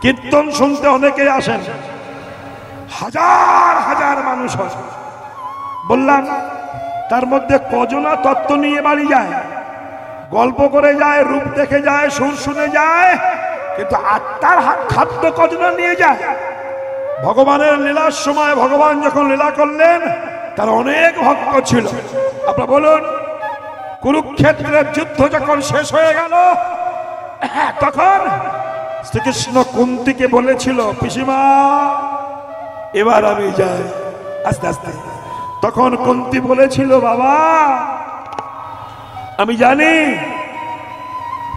কীর্তন শুনতে অনেকেই আসেন, হাজার হাজার মানুষ হয়। বললাম তার মধ্যে কজনা তত্ত্ব নিয়ে বাড়ি যায়, গল্প করে যায়, রূপ দেখে যায়, সুর শুনে যায়, কিন্তু আত্মার খাদ্য কজনা নিয়ে যায়। ভগবানের লীলার সময় ভগবান যখন লীলা করলেন তার অনেক ভক্ত ছিল। আপনারা বলুন, কুরুক্ষেত্রের যুদ্ধ যখন শেষ হয়ে গেল তখন শ্রীকৃষ্ণ কুন্তিকে বলেছিল, পিসিমা এবার আমি যাই আস্তে আস্তে। তখন কুন্তি বলেছিল, বাবা আমি জানি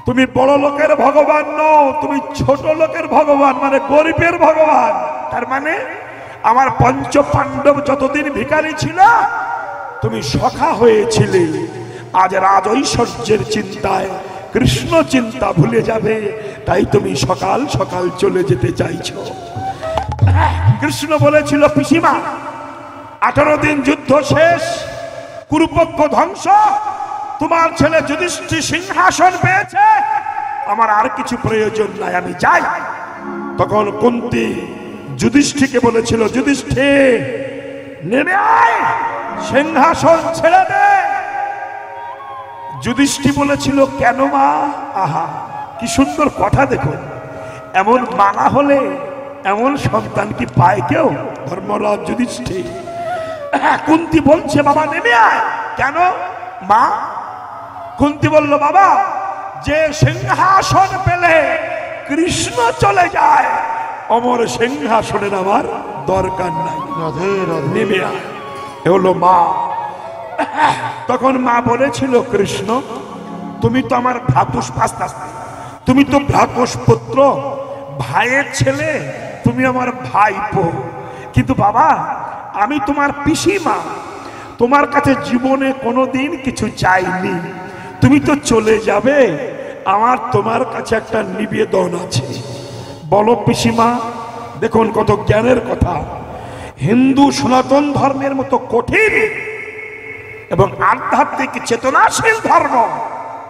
তুমি বড় লোকের ভগবান নও, তুমি ছোট লোকের ভগবান, মানে গরিবের ভগবান। তার মানে আমার পঞ্চ পাণ্ডব যতদিন ভিখারি ছিল তুমি সখা হয়েছিলে, আজ রাজ ঐশ্বর্যের চিন্তায় কৃষ্ণ চিন্তা ভুলে যাবে, তাই তুমি সকাল সকাল চলে যেতে চাইছো। কৃষ্ণ বলেছিল, পিসিমা 18 দিন যুদ্ধ শেষ, কুরুপক্ষ ধ্বংস, তোমার ছেলে যুধিষ্ঠির সিংহাসন পেয়েছে, আমার আর কিছু প্রয়োজন নাই, আমি যাই। তখন কুন্তি যুধিষ্ঠিরকে বলেছিল, যুধিষ্ঠির নেমে আয়, সিংহাসন ছেড়ে দে। যুধিষ্ঠির বলেছিল, কেন মা? আহা কি সুন্দর কথা, দেখো এমন মানা হলে এমন সন্তান কি পায় কেউ? ধর্মরাজ যুধিষ্ঠির। কুন্তি বলছে, বাবা নেমে আয়। কেন মা? কুন্তি বলল, বাবা যে সিংহাসন পেলে কৃষ্ণ চলে যায়, অমর সিংহাসনের আমার দরকার নাই, নেমে আয়। এ হলো মা। তখন মা বলেছিল, কৃষ্ণ তুমি তো আমার তুমি তো ভ্রাতুষ্পুত্র, ভাইয়ের ছেলে, তুমি আমার ভাইপো, কিন্তু বাবা আমি তোমার পিসিমা, তোমার কাছে জীবনে কোনোদিন কিছু চাইনি, তুমি তো চলে যাবে, আমার তোমার কাছে একটা নিবেদন আছে। বলো পিসিমা। দেখুন কত জ্ঞানের কথা। হিন্দু সনাতন ধর্মের মতো কঠিন এবং আধ্যাত্মিক চেতনাশীল ধর্ম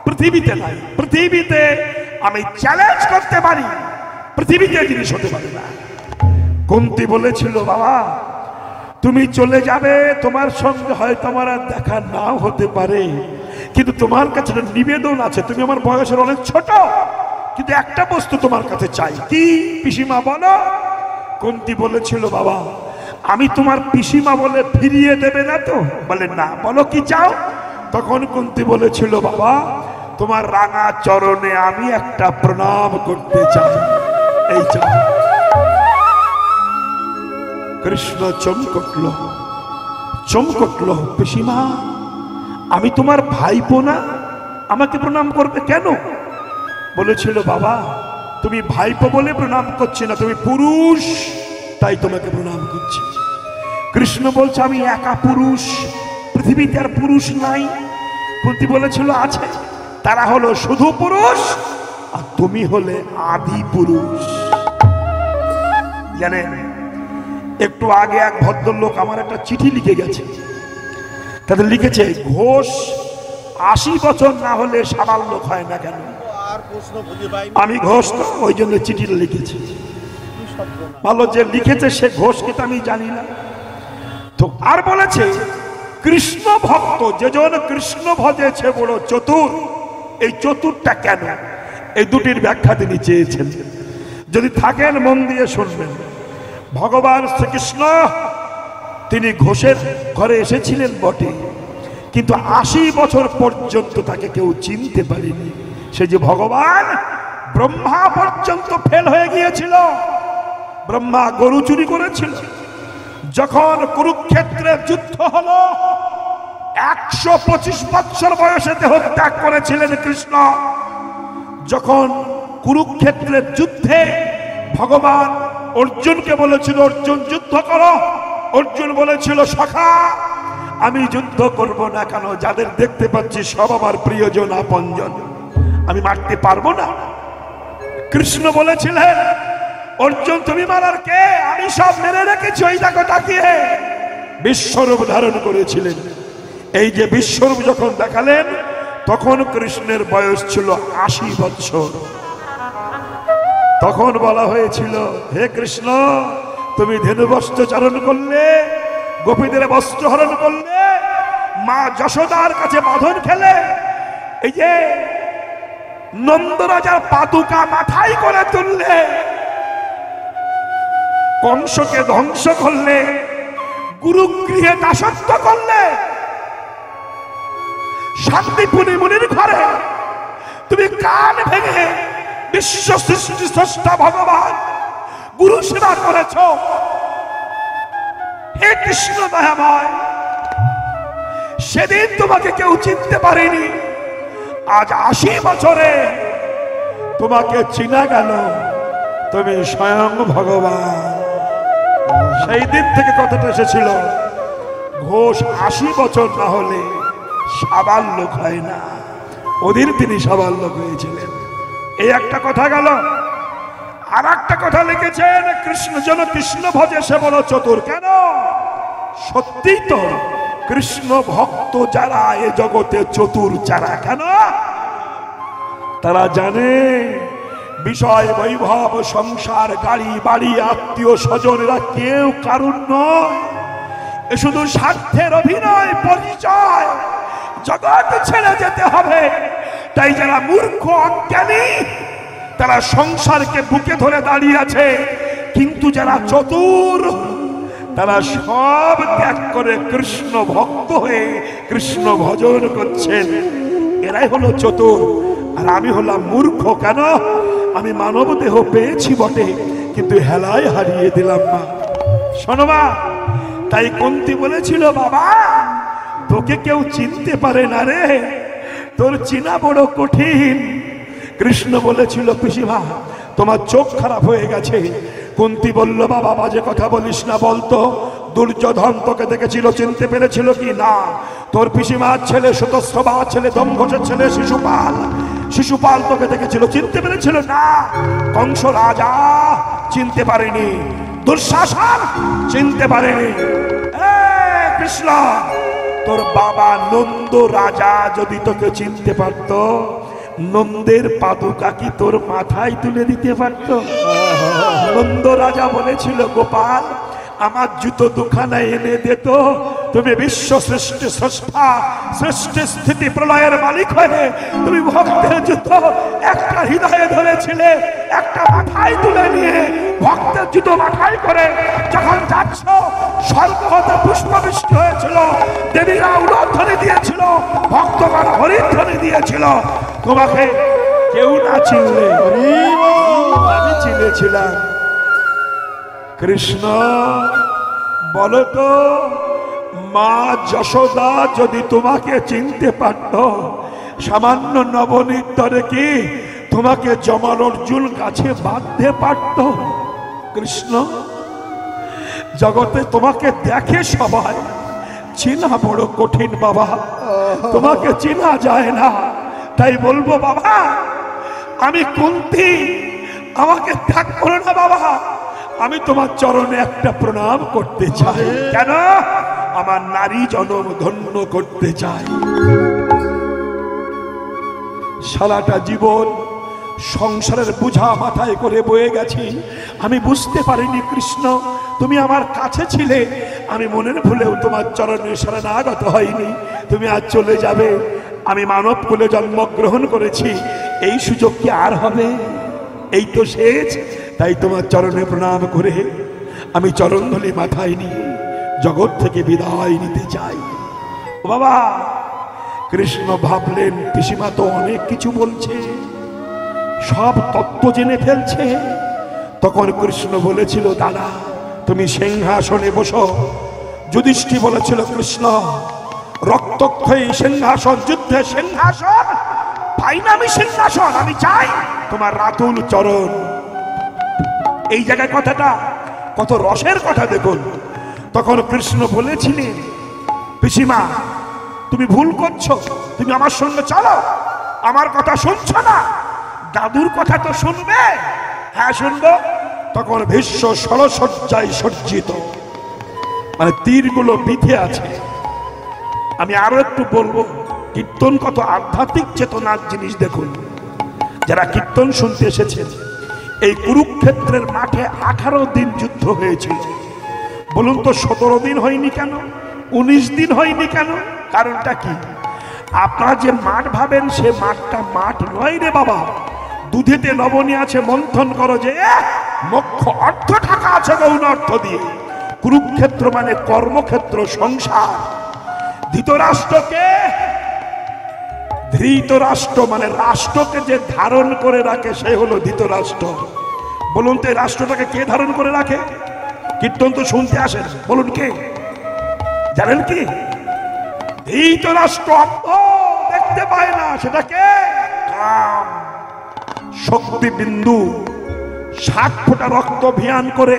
পৃথিবীতে নাই। পৃথিবীতে আমি চ্যালেঞ্জ করতে পারি, পৃথিবীতে জিনিস হতে পারে না। কুন্তি বলেছিল, বাবা তুমি চলে যাবে, তোমার সঙ্গে হয়তো আমার আর দেখা নাও হতে পারে, কিন্তু তোমার কাছে নিবেদন আছে। তুমি আমার বয়সের অনেক ছোট, কিন্তু একটা বস্তু তোমার কাছে চাই। কি পিসিমা বলো? কুন্তি বলেছিল, বাবা আমি তোমার পিসিমা বলে ফিরিয়ে দেবে না তো? বলে না। বলো কি চাও? তখন কুন্তি বলেছিল, বাবা তোমার রাঙা চরণে আমি একটা প্রণাম করতে চাই, এই চাই। কৃষ্ণ চমকটল, পিসিমা আমি তোমার ভাইপো না, আমাকে প্রণাম করবে কেন? বলেছিল, বাবা তুমি ভাইপো বলে প্রণাম করছি না, তুমি পুরুষ, তাই তোমাকে প্রণাম করছি। কৃষ্ণ বলছে, আমি একা পুরুষ, পৃথিবীতে আর পুরুষ নাই। কুন্তি বলেছিল, আছে, তারা হলো শুধু পুরুষ আর তুমি হলে আদি পুরুষ। জানেন একটু আগে এক ভদ্রলোক আমার একটা চিঠি লিখে গেছে, তাদের লিখেছে, ঘোষ 80 বছর না হলে সাবাল লোক হয় না কেন? আমি ঘোষ তো, ওই জন্য চিঠিটা লিখেছি। ভালো যে লিখেছে সে ঘোষ কিনা আমি জানি না তো। আর বলেছে, কৃষ্ণ ভক্ত যেজন কৃষ্ণ ভজেছে বড় চতুর, এই চতুরটা কেন? এই দুটির ব্যাখ্যা তিনি চেয়েছেন। যদি থাকেন মন দিয়ে শুনবেন। ভগবান শ্রীকৃষ্ণ তিনি ঘোষের ঘরে এসেছিলেন বটে, কিন্তু 80 বছর পর্যন্ত তাকে কেউ চিনতে পারেনি। সে যে ভগবান, ব্রহ্মা পর্যন্ত ফেল হয়ে গিয়েছিল। ব্রহ্মা গরু চুরি করেছিল। যখন কুরুক্ষেত্রের যুদ্ধ হলো, 125 বছর বয়সে দেহত্যাগ করেছিলেন কৃষ্ণ। যখন কুরুক্ষেত্রের যুদ্ধে ভগবান অর্জুনকে বলেছিল, অর্জুন যুদ্ধ করো, অর্জুন বলেছিল, সখা আমি যুদ্ধ করব না কেন, যাদের দেখতে পাচ্ছি সব আমার প্রিয়জন আপনজন, আমি মারতে পারবো না। কৃষ্ণ বলেছিলেন, অর্জুন তুমি মারার কে, আমি সব মেরে রেখেছি, ওই দেখো তাকিয়ে। বিশ্বরূপ ধারণ করেছিলেন। এই যে বিশ্বরূপ যখন দেখালেন, তখন কৃষ্ণের বয়স ছিল 80 বছর। তখন বলা হয়েছিল, হে কৃষ্ণ, তুমি ধেনু বস্ত্র চারণ করলে, গোপীদের বস্ত্র হরণ করলে, মা যশোদার কাছে বাঁধন খেলে, এই যে নন্দরাজার পাদুকা মাথায় করে তুললে, কংসকে ধ্বংস করলে, গুরুগৃহে দাসত্ব করলে, শান্তিপুরী মুনির ঘরে তুমি কান ভেঙে বিশ্ব সৃষ্টি স্রষ্টা ভগবান গুরু সেবা করেছ। হে কৃষ্ণ দয়াময়, সেদিন তোমাকে কেউ চিনতে পারেনি, আজ 80 বছরে তোমাকে চিনা গেল, তুমি স্বয়ং ভগবান। সেই দিন থেকে কথাটা এসেছিল, ঘোষ 80 বছর না হলে সাবাল লোক হয় না। ওদিন তিনি সাবাল লোক হয়েছিলেন। এই একটা কথা গেল। আর একটা কথা লিখেছেন, কৃষ্ণ যেন কৃষ্ণ ভজে সে বলো চতুর। কেন? সত্যি তো, কৃষ্ণ ভক্ত যারা এ জগতে চতুর যারা। কেন? তারা জানে বিষয় বৈভব সংসার গাড়ি বাড়ি আত্মীয় স্বজনেরা কেউ কারণ নয়, এ শুধু স্বার্থের অভিনয় পরিচয়। জগৎ ছেড়ে যেতে হবে। তাই যারা মূর্খ অজ্ঞানী তারা সংসারকে বুকে ধরে দাঁড়িয়ে আছে, কিন্তু যারা চতুর তারা সব ত্যাগ করে কৃষ্ণ ভক্ত হয়ে কৃষ্ণ ভজন করছেন। এরাই হলো চতুর। আর আমি হলাম মূর্খ। কেন? আমি মানব দেহ পেয়েছি বটে, কিন্তু হেলায় হারিয়ে দিলাম মা। শোনো মা, তাই কুন্তী বলেছিল, বাবা তোকে কেউ চিনতে পারে না রে, তোর চিনা বড় কঠিন। কৃষ্ণ বলেছিল, পিসিমা তোমার চোখ খারাপ হয়ে গেছে। কুন্তী বলল, বাবা বাজে কথা বলিস না, বলতো দুর্যোধন তোকে দেখেছিল, চিনতে পেরেছিল কি না? তোর পিসিমার ছেলে সুতস্রবার ছেলে দম্ভোজের ছেলে শিশুপাল তোকে দেখেছিল, চিনতে পেরেছিল না? কংস রাজা চিনতে পারেনি, দুঃশাসন চিনতে পারেনি। কৃষ্ণ, তোর বাবা নন্দ রাজা যদি তোকে চিনতে পারত, নন্দের পাদুকা কি তোর মাথায় তুলে দিতে পারত? নন্দ রাজা বলেছিল, গোপাল আমার জুতো দুখানা এনে দিত, তুমি বিশ্ব সৃষ্টি স্রষ্টা, সৃষ্টি স্থিতি প্রলয়ের মালিক হয়ে তুমি ভক্তের জুতো একটা হৃদয়ে ধরেছিলে, একটা মাথায় তুলে নিয়ে ভক্তের জুতো মাথায় করে যখন যাচ্ছ, স্বর্গ হতে পুষ্পবৃষ্টি হয়েছিল, দেবীরা উলধ্বনি দিয়েছিল, ভক্তগণ হরিধ্বনি দিয়েছিল। তোমাকে কেউ না চিনলে আমি চিনেছিলাম। কৃষ্ণ বলতো, মা যশোদা যদি তোমাকে চিনতে পারত, সামান্য নবনীতরে কি তোমাকে জমানোর জুল গাছে বাঁধতে পারত? কৃষ্ণ, জগতে তোমাকে দেখে সবাই, চিনা বড় কঠিন বাবা, তোমাকে চিনা যায় না। তাই বলবো বাবা, আমি কুন্তী, আমাকে ত্যাগ করো না বাবা, আমি তোমার চরণে একটা প্রণাম করতে চাই। কেন? আমার নারী জনম ধন্য করতে চাই। সারাটা জীবন সংসারের বোঝা মাথায় করে বয়ে গেছি, আমি বুঝতে পারিনি কৃষ্ণ তুমি আমার কাছে ছিলে, আমি মনের ভুলেও তোমার চরণে শরণাগত হয়নি। তুমি আজ চলে যাবে, আমি মানব কুলে জন্মগ্রহণ করেছি, এই সুযোগ কি আর হবে? এই তো শেষ। তাই তোমার চরণে প্রণাম করে আমি চরণধূলি মাথায় নিয়ে জগৎ থেকে বিদায় নিতে চাই। বাবা, কৃষ্ণ ভাবলেন পিসিমা তো অনেক কিছু বলছে, সব তত্ত্ব জেনে ফেলছে। তখন কৃষ্ণ বলেছিল, দাদা তুমি সিংহাসনে বসো। যুধিষ্ঠির বলেছিল, কৃষ্ণ রক্তক্ষয়ী সিংহাসন, যুদ্ধে সিংহাসন পাই না আমি, সিংহাসন আমি চাই তোমার রাতুল চরণ। এই জায়গায় কথাটা কত রসের কথা দেখুন। তখন কৃষ্ণ বলেছিলেন, পিসিমা তুমি ভুল করছো, তুমি আমার সঙ্গে চলো, আমার কথা শুনছো না, দাদুর কথা তো শুনবে। হ্যাঁ শুনবো। তখন ভীষ্ম ষড়সজ্জায় সজ্জিত, মানে তীরগুলো বিধে আছে। আমি আরো একটু বলবো, কীর্তন কত আধ্যাত্মিক চেতনার জিনিস দেখুন। যারা কীর্তন শুনতে এসেছেন, এই কুরুক্ষেত্রের মাঠে 18 দিন যুদ্ধ হয়েছিল। বলুন তো 17 দিন হয়নি কেন, 19 দিন হয়নি কেন? কারণটা কি? আপনারা যে মাঠ ভাবেন সে মাঠটা মাঠ নয় রে বাবা। দুধেতে লবণী আছে, মন্থন করো যে মুখ্য অর্থ ঢাকা আছে গৌণ অর্থ দিয়ে। কুরুক্ষেত্র মানে কর্মক্ষেত্র, সংসার। ধৃতরাষ্ট্র মানে রাষ্ট্রকে যে ধারণ করে রাখে সে হলো ধৃতরাষ্ট্র। বলুন তো এই রাষ্ট্রটাকে কে ধারণ করে রাখে? কীর্তন তো শুনতে আসেন, বলুন কে জানেন? কি ধৃতরাষ্ট্র দেখতে পায় না, সেটাকে কাম। শক্তি বিন্দু 60 ফোঁটা রক্ত ভিয়ান করে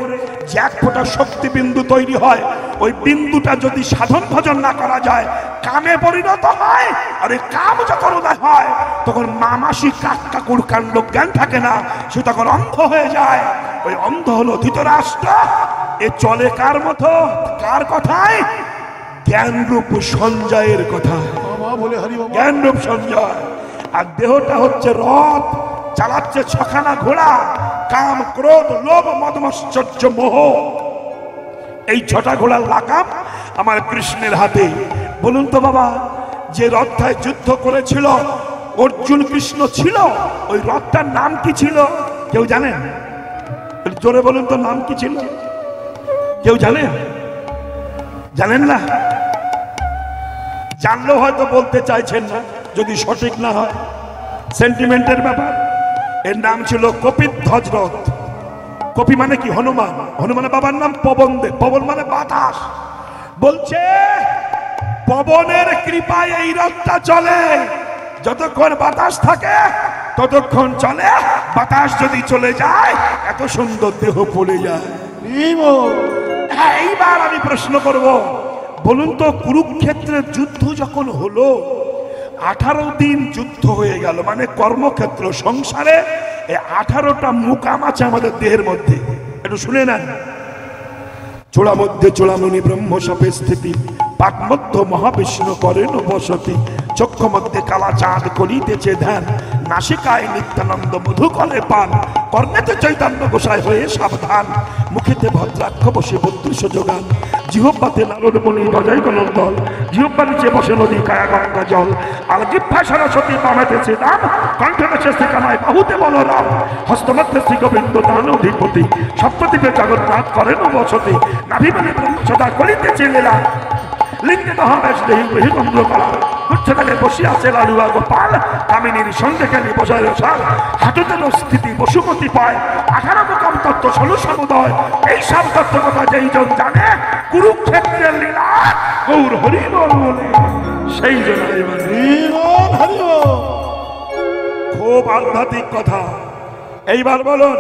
যে 1 ফোঁটা শক্তি বিন্দু তৈরি হয়, ওই বিন্দুটা যদি সাধন ভজন না করা যায় কামে পরিণত হয়। আর এই কাম যখন উদয় হয় তখন মামাসি কাকুর কাণ্ড জ্ঞান থাকে না, সে তখন অন্ধ হয়ে যায়। ওই অন্ধ হলো ধৃতরাষ্ট্র। এ চলে কার মতো? কার কথায়? জ্ঞানরূপ সঞ্জয়ের কথা। জ্ঞানরূপ সঞ্জয়। আর দেহটা হচ্ছে রথ, চালাচ্ছে 6খানা ঘোড়া, কাম ক্রোধ লোভ মদ মৎসর্য মোহ। এই 6টা ঘোড়ার লাগাম আমার কৃষ্ণের হাতে। বলুন তো বাবা, যে রথটায় যুদ্ধ করেছিল অর্জুন কৃষ্ণ ছিল, ওই রথটার নাম কি ছিল কেউ জানেন? জোরে বলুন তো, নাম কি ছিল? কেউ জানেন? জানেন না? জানলেও হয়তো বলতে চাইছেন না, যদি সঠিক না হয়, সেন্টিমেন্টের ব্যাপার। এর নাম ছিল কপিধ্বজ রথ। কপি মানে কি? হনুমান। হনুমানের বাবার নাম পবন দেব। পবন মানে বাতাস। বলছে পবনের কৃপায় এই রথটা চলে। যতক্ষণ বাতাস থাকে ততক্ষণ চলে, বাতাস যদি চলে যায় এত সুন্দর দেহ পড়ে যায়। এইবার আমি প্রশ্ন করব, বলুন তো কুরুক্ষেত্রের যুদ্ধ যখন হলো, 18 দিন যুদ্ধ হয়ে গেল, মানে কর্মক্ষেত্র সংসারে 18টা মুকাম আছে আমাদের দেহের মধ্যে। একটু শুনে নেন। চূড়া মধ্যে চূড়ামণি ব্রহ্ম সাপে স্থিতি, পাক মধ্য মহাবিষ্ণু করেন বসতি, চক্ষ মধ্যে কালা চাঁদ করিতেছে ধ্যান, নাসিকায় নিত্যানন্দ মধু কলে পান, কর্ণেতে চৈতন্য গোসাই হয়ে সাবধান, মুখেতে ভদ্রাক্ষ বসে 32 যোগান, জিহ্বাতে নারদমণি গজয় গণদল, জিহ্বা নিচে বসে নদী কায়া গঙ্গা জল, আর জিহ্বা সরস্বতী বামেতেছে দাম, কণ্ঠে শ্রী কানায় বাহুতে বলরাম, হস্তমধ্যে শ্রী গোবিন্দ দান অধিপতি, সপ্তদ্বীপে জগন্নাথ করেন বসতি, নাভিবনে ব্রহ্মসদা করিতেছে লীলা, লিঙ্গে মহাবেশ দেহি বহিরন্দ্র কলা, উচ্চতালে বসে আছে লালুয়া গোপাল, কামিনীর সঙ্গে কেন বসায় সাল, হাঁটুতেন স্থিতি বসুমতি পায়, 18 মুকাম তত্ত্ব 16 সমুদয়। এই সব তত্ত্ব কথা যেই জন জানে, কুরুক্ষেত্রের লীলা গৌর হরি বলে সেই জন। খুব আধ্যাত্মিক কথা। এইবার বলুন,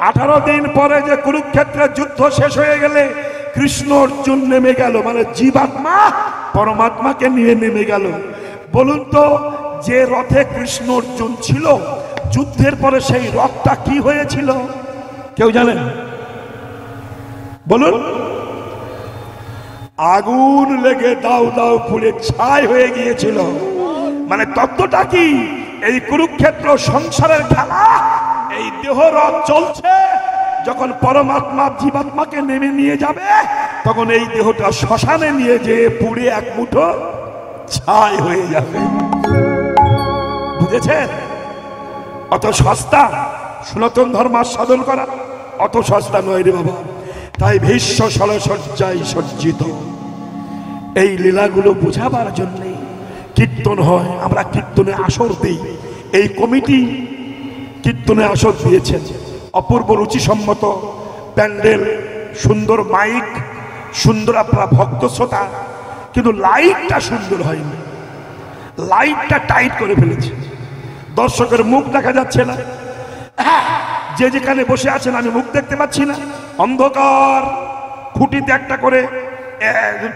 18 দিন পরে যে কুরুক্ষেত্রের যুদ্ধ শেষ হয়ে গেলে কৃষ্ণ অর্জুন নেমে গেল, মানে জীবাত্মা পরমাত্মাকে নিয়ে নেমে গেল। বলুন তো, যে রথে কৃষ্ণ অর্জুন ছিল, যুদ্ধের পরে সেই রথটা কি হয়েছিল কেউ জানেন? বলুন। আগুন লেগে দাউ দাউ পুড়ে ছাই হয়ে গিয়েছিল। মানে তত্ত্বটা কি? এই কুরুক্ষেত্র সংসারের খেলা, এই দেহ রথ চলছে। যখন পরমাত্মা জীবাত্মাকে নেমে নিয়ে যাবে, তখন এই দেহটা শ্মশানে নিয়ে যেয়ে পুড়ে এক মুঠো ছাই হয়ে যাবে। বুঝেছেন? অত সস্তা সনাতন ধর্ম সাধন করা অত সস্তা নয় রে বাবা। তাই ভীষ্ম সলসজ্জায় সজ্জিত এই লীলাগুলো বোঝাবার জন্যে কীর্তন হয়। আমরা কীর্তনে আসর দিই। এই কমিটি কীর্তনে আসর দিয়েছেন। অপূর্ব রুচিসম্মত প্যান্ডেল, সুন্দর মাইক, সুন্দর আপনার ভক্ত শ্রোতা, কিন্তু লাইটটা সুন্দর হয়নি। লাইটটা টাইট করে ফেলেছে, দর্শকের মুখ দেখা যাচ্ছে না। যে যেখানে বসে আছেন আমি মুখ দেখতে পাচ্ছি না। অন্ধকার, খুঁটিতে একটা করে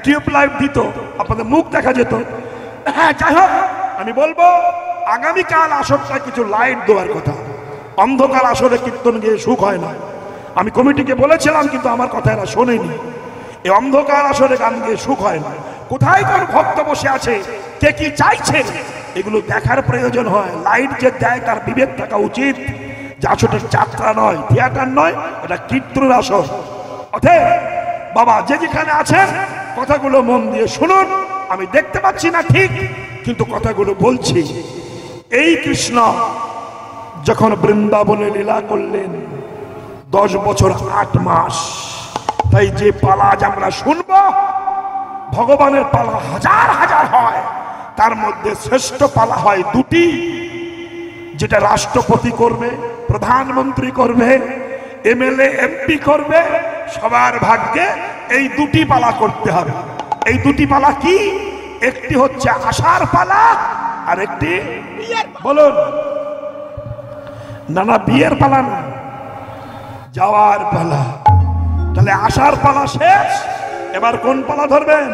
টিউব লাইট দিত, আপনাদের মুখ দেখা যেত। হ্যাঁ, যাই হোক, আমি বলবো আগামীকাল আসরটা কিছু লাইট দেওয়ার কথা। অন্ধকার আসরে কীর্তন গিয়ে সুখ হয় না। আমি কমিটিকে বলেছিলাম, কিন্তু আমার কথা এরা শোনেনি। এই অন্ধকার আসরে গান গিয়ে সুখ হয় না। কোথায় কোন ভক্ত বসে আছে, কে কি চাইছে, এগুলো দেখার প্রয়োজন হয়। লাইট যে দেয় তার বিবেক থাকা উচিত। যে আসলে যাত্রা নয়, থিয়েটার নয়, এটা কীর্তনের আসর। অতএব বাবা যে যেখানে আছেন কথাগুলো মন দিয়ে শুনুন। আমি দেখতে পাচ্ছি না ঠিক, কিন্তু কথাগুলো বলছি। এই কৃষ্ণ যখন বৃন্দাবনে লীলা করলেন 10 বছর 8 মাস, তাই যে পালা আজ আমরা শুনব, ভগবানের পালা হাজার হাজার হয়, তার মধ্যে শ্রেষ্ঠ পালা হয় দুটি, যেটা রাষ্ট্রপতি করবে, প্রধানমন্ত্রী করবে, এমএলএ এমপি করবে, সবার ভাগ্যে এই দুটি পালা করতে হবে। এই দুটি পালা কি? একটি হচ্ছে আসার পালা, আর একটি বলুন না না বিয়ের পালা না, যাওয়ার পালা। তাহলে আসার পালা শেষ, এবার কোন পালা ধরবেন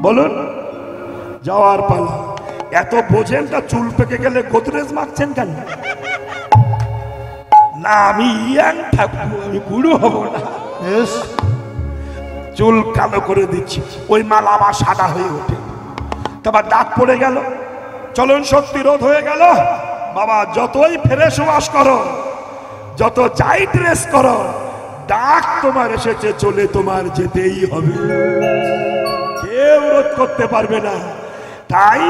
বলুন? যাওয়ার পালা। এত বোঝেন, তা চুল পেকে গেলে গোদরেজ মাখছেন কেন? না আমি ইয়াং থাকবো, আমি বুড়ো হব না, চুল কালো করে দিচ্ছি, ওই মাল আবার সাদা হয়ে ওঠে, তারপর দাগ পড়ে গেল, চলন শক্তি রোধ হয়ে গেল। বাবা যতই ফ্রেশ ওয়াশ করো, যত যাই ড্রেস করো, দাগ তোমার এসেছে, চলে তোমার যেতেই হবে, কেউ রোধ করতে পারবে না। তাই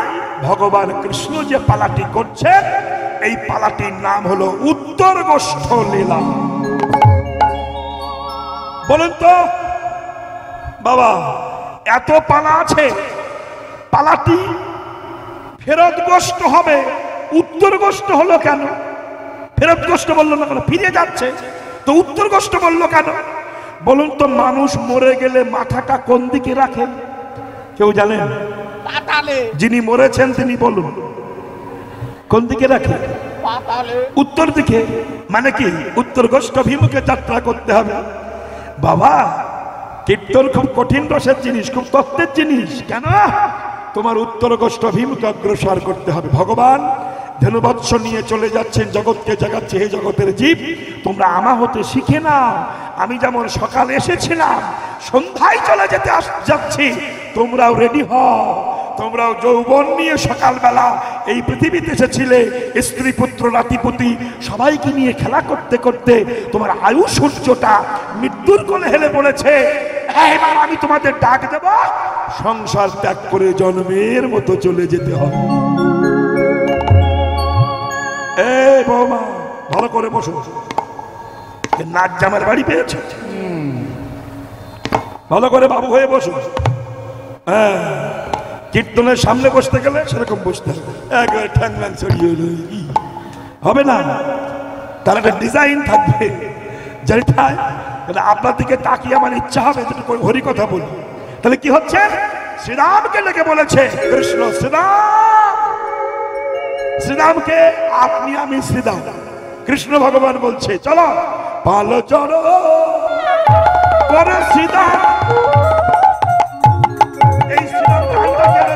ভগবান কৃষ্ণ যে পালাটি করছেন, এই পালাটির নাম হলো উত্তর গোষ্ঠ লীলা। বলুন তো বাবা, এত পালা আছে, পালাটি ফেরত গোষ্ঠ হবে, উত্তর গোষ্ঠ হলো কেন? ফেরত গোষ্ঠ বললো না কেন? ফিরে যাচ্ছে তো উত্তর গোষ্ঠ বললো কেন? বলুন তো, মানুষ মরে গেলে মাথাটা কোন দিকে রাখে কেউ জানেন? যিনি মরেছেন তিনি বলুন, কোন দিকে রাখে? উত্তর দিকে। মানে কি? উত্তর গোষ্ঠ অভিমুখে যাত্রা করতে হবে। বাবা কীর্তন খুব কঠিন রসের জিনিস, খুব তত্ত্বের জিনিস। কেন? তোমার উত্তর গোষ্ঠ অভিমুখে অগ্রসর করতে হবে। ভগবান ধনুবৎস নিয়ে চলে যাচ্ছেন, জগৎকে জাগাচ্ছে, হে জগতের জীব তোমরা আমা হতে শিখে নাও। আমি যেমন সকালে এসেছিলাম, সন্ধ্যায় চলে যেতে যাচ্ছি, তোমরাও রেডি হও। তোমরাও যৌবন নিয়ে সকালবেলা এই পৃথিবীতে এসেছিলে, স্ত্রী পুত্র নাতিপুতি সবাইকে নিয়ে খেলা করতে করতে তোমার আয়ু সূর্যটা মৃত্যুর কোলে হেলে পড়েছে। এবার আমি তোমাদের ডাক দেব, সংসার ত্যাগ করে জন্মের মতো চলে যেতে হবে। এই বৌমা ভালো করে বসো, নাচ জামার বাড়ি পেয়েছ, ভালো করে বাবু হয়ে বসো। হ্যাঁ, কীর্তনের সামনে বসতে গেলে সেরকম বসতে হবে, একবারে ঠ্যাংলাং ছড়িয়ে হবে না, তার একটা ডিজাইন থাকবে। যেটাই আপনার দিকে তাকিয়ে আমার ইচ্ছা হবে হরি কথা বলি। তাহলে কি হচ্ছে? শ্রীরামকে ডেকে বলেছে কৃষ্ণ, শ্রীরাম, শ্রীরামকে আপনি আমি শ্রীরাম। কৃষ্ণ ভগবান বলছে চলো পালো চলো করে শ্রীরাম। এই শ্রীরাম গানটা কেন?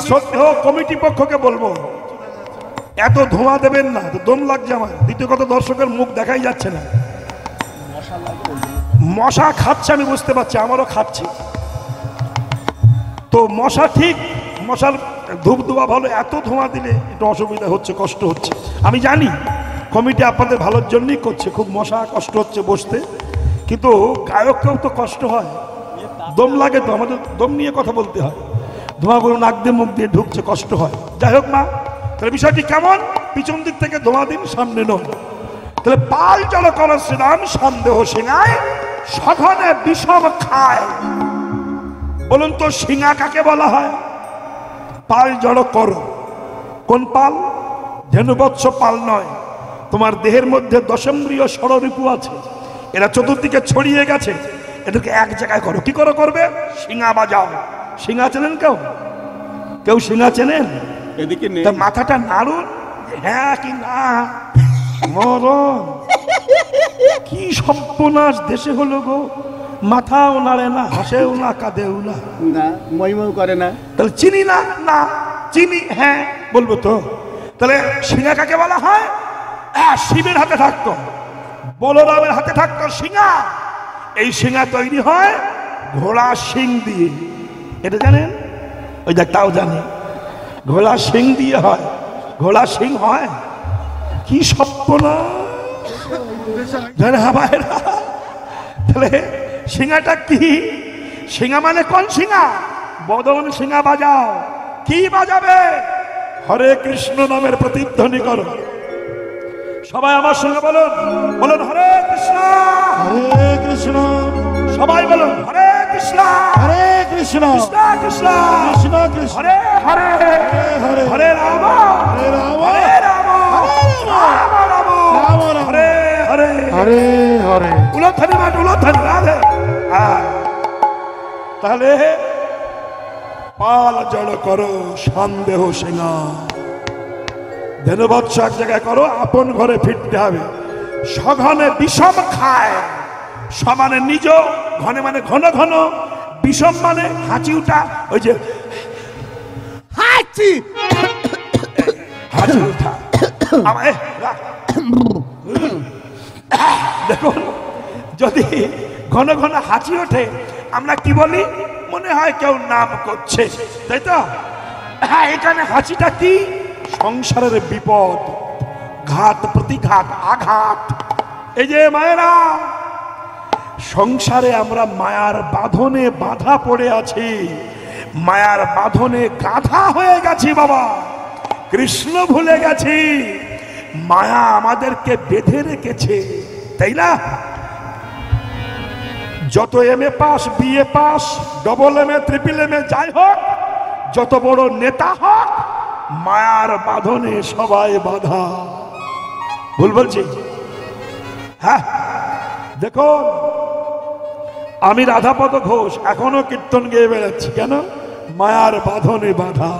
শ্রদ্ধেয় কমিটি পক্ষকে বলবো, এত ধোঁয়া দেবেন না, তো দম লাগছে আমার। দ্বিতীয় কথা, দর্শকের মুখ দেখাই যাচ্ছে না। মশা খাচ্ছে, আমি বুঝতে পারছি, আমারও খাচ্ছি। তো মশা ঠিক, মশার ধূপ ধোয়া ভালো, এত ধোঁয়া দিলে একটু অসুবিধা হচ্ছে, কষ্ট হচ্ছে। আমি জানি কমিটি আপনাদের ভালোর জন্যই করছে, খুব মশা কষ্ট হচ্ছে বসতে, কিন্তু গায়ককেও তো কষ্ট হয়, দম লাগে তো, আমাদের দম নিয়ে কথা বলতে হয়, ধোঁয়াগুলো নাক দিয়ে মুখ দিয়ে ঢুকছে, কষ্ট হয়। যাই হোক মা, তাহলে বিষয়টি কেমন? পিছন দিক থেকে ধোঁয়া দিন, সামনে নয়। তাহলে পাল জল কর শ্রীরাম সন্দেহ সিংহায়, সঘনে বিষম খায়। বলুন তো সিংহা কাকে বলা হয়? পাল জড় করো। কোন পাল? ধেনুবৎস পাল নয়। তোমার দেহের মধ্যে দশম্রিয় ষড়রিপু আছে, এরা চতুর্দিকে ছড়িয়ে গেছে, এটাকে এক জায়গায় করো। কি করে করবে? সিংহা বাজাও। সিংহা চেনেন কেউ? কেউ সিংহা চেনেন? এদিকে মাথাটা নাড়ুন, হ্যাঁ কি না। মরণ কি সর্বনাশ দেশে হলো গো, মাথাও নাড়ে না, হাসেও না, কাঁদেও না, না মইমই করে না। তাহলে চিনি না? না চিনি, হ্যাঁ বলবো তো। তাহলে সিংহা কাকে বলা হয়? শিবের হাতে থাকতো, বলরামের হাতে থাকতো সিংহা। এই সিংহা তৈরি হয় ঘোড়া শিং দিয়ে, এটা জানেন? ওই দেখ, তাও জানি, ঘোড়া শিং দিয়ে হয়। ঘোড়া শিং হয়, কি সর্বনাশ। তাহলে সিংহাটা কি? সিংহা মানে কোন সিংহা? বদন সিংহা বাজাও। কি বাজাবে? হরে কৃষ্ণ নামের প্রতিধ্বনি করো। সবাই আমার সঙ্গে বলুন, বলুন হরে কৃষ্ণ, হরে কৃষ্ণ। সবাই বলুন হরে কৃষ্ণ, হরে কৃষ্ণ, কৃষ্ণ কৃষ্ণ, কৃষ্ণ কৃষ্ণ, হরে হরে, হরে হরে রাম, হরে রাম, হরে রাম, রাম রাম, হরে হরে, হরে হরে। উলধ্বনি মাঠ, উলধ্বনি রাধে। তাহলে পাল জড় করো সন্দেহ সিংহা, ধেনুবৎস এক জায়গায় করো, আপন ঘরে ফিরতে হবে। সঘনে বিষম খায়, সমানে নিজ, ঘনে মানে ঘন ঘন, বিষম মানে হাঁচি উঠা, ওই যে হাঁচি হাঁচি উঠা। দেখুন, যদি ঘন ঘন হাঁচি ওঠে, আমরা কি বলি? মনে হয় কেউ নাম করছে, তাই তো? হ্যাঁ, এখানে হাঁচিটা কি? সংসারের বিপদ, ঘাত প্রতিঘাত, আঘাত। এই যে মায়েরা, সংসারে আমরা মায়ার বাঁধনে বাঁধা পড়ে আছি, মায়ার বাঁধনে গাধা হয়ে গেছি বাবা, কৃষ্ণ ভুলে গেছি। মায়া আমাদেরকে বেঁধে রেখেছে, তাই না? যত MA pass, BA pass, double MA, triple MA যাই হোক, যত বড় নেতা হোক, মায়ার বাঁধনে সবাই বাধা। ভুল বলছি? হ্যাঁ, দেখুন, আমি রাধাপদ ঘোষ এখনো কীর্তন গেয়ে বেড়াচ্ছি, কেন? মায়ার বাঁধনে বাধা।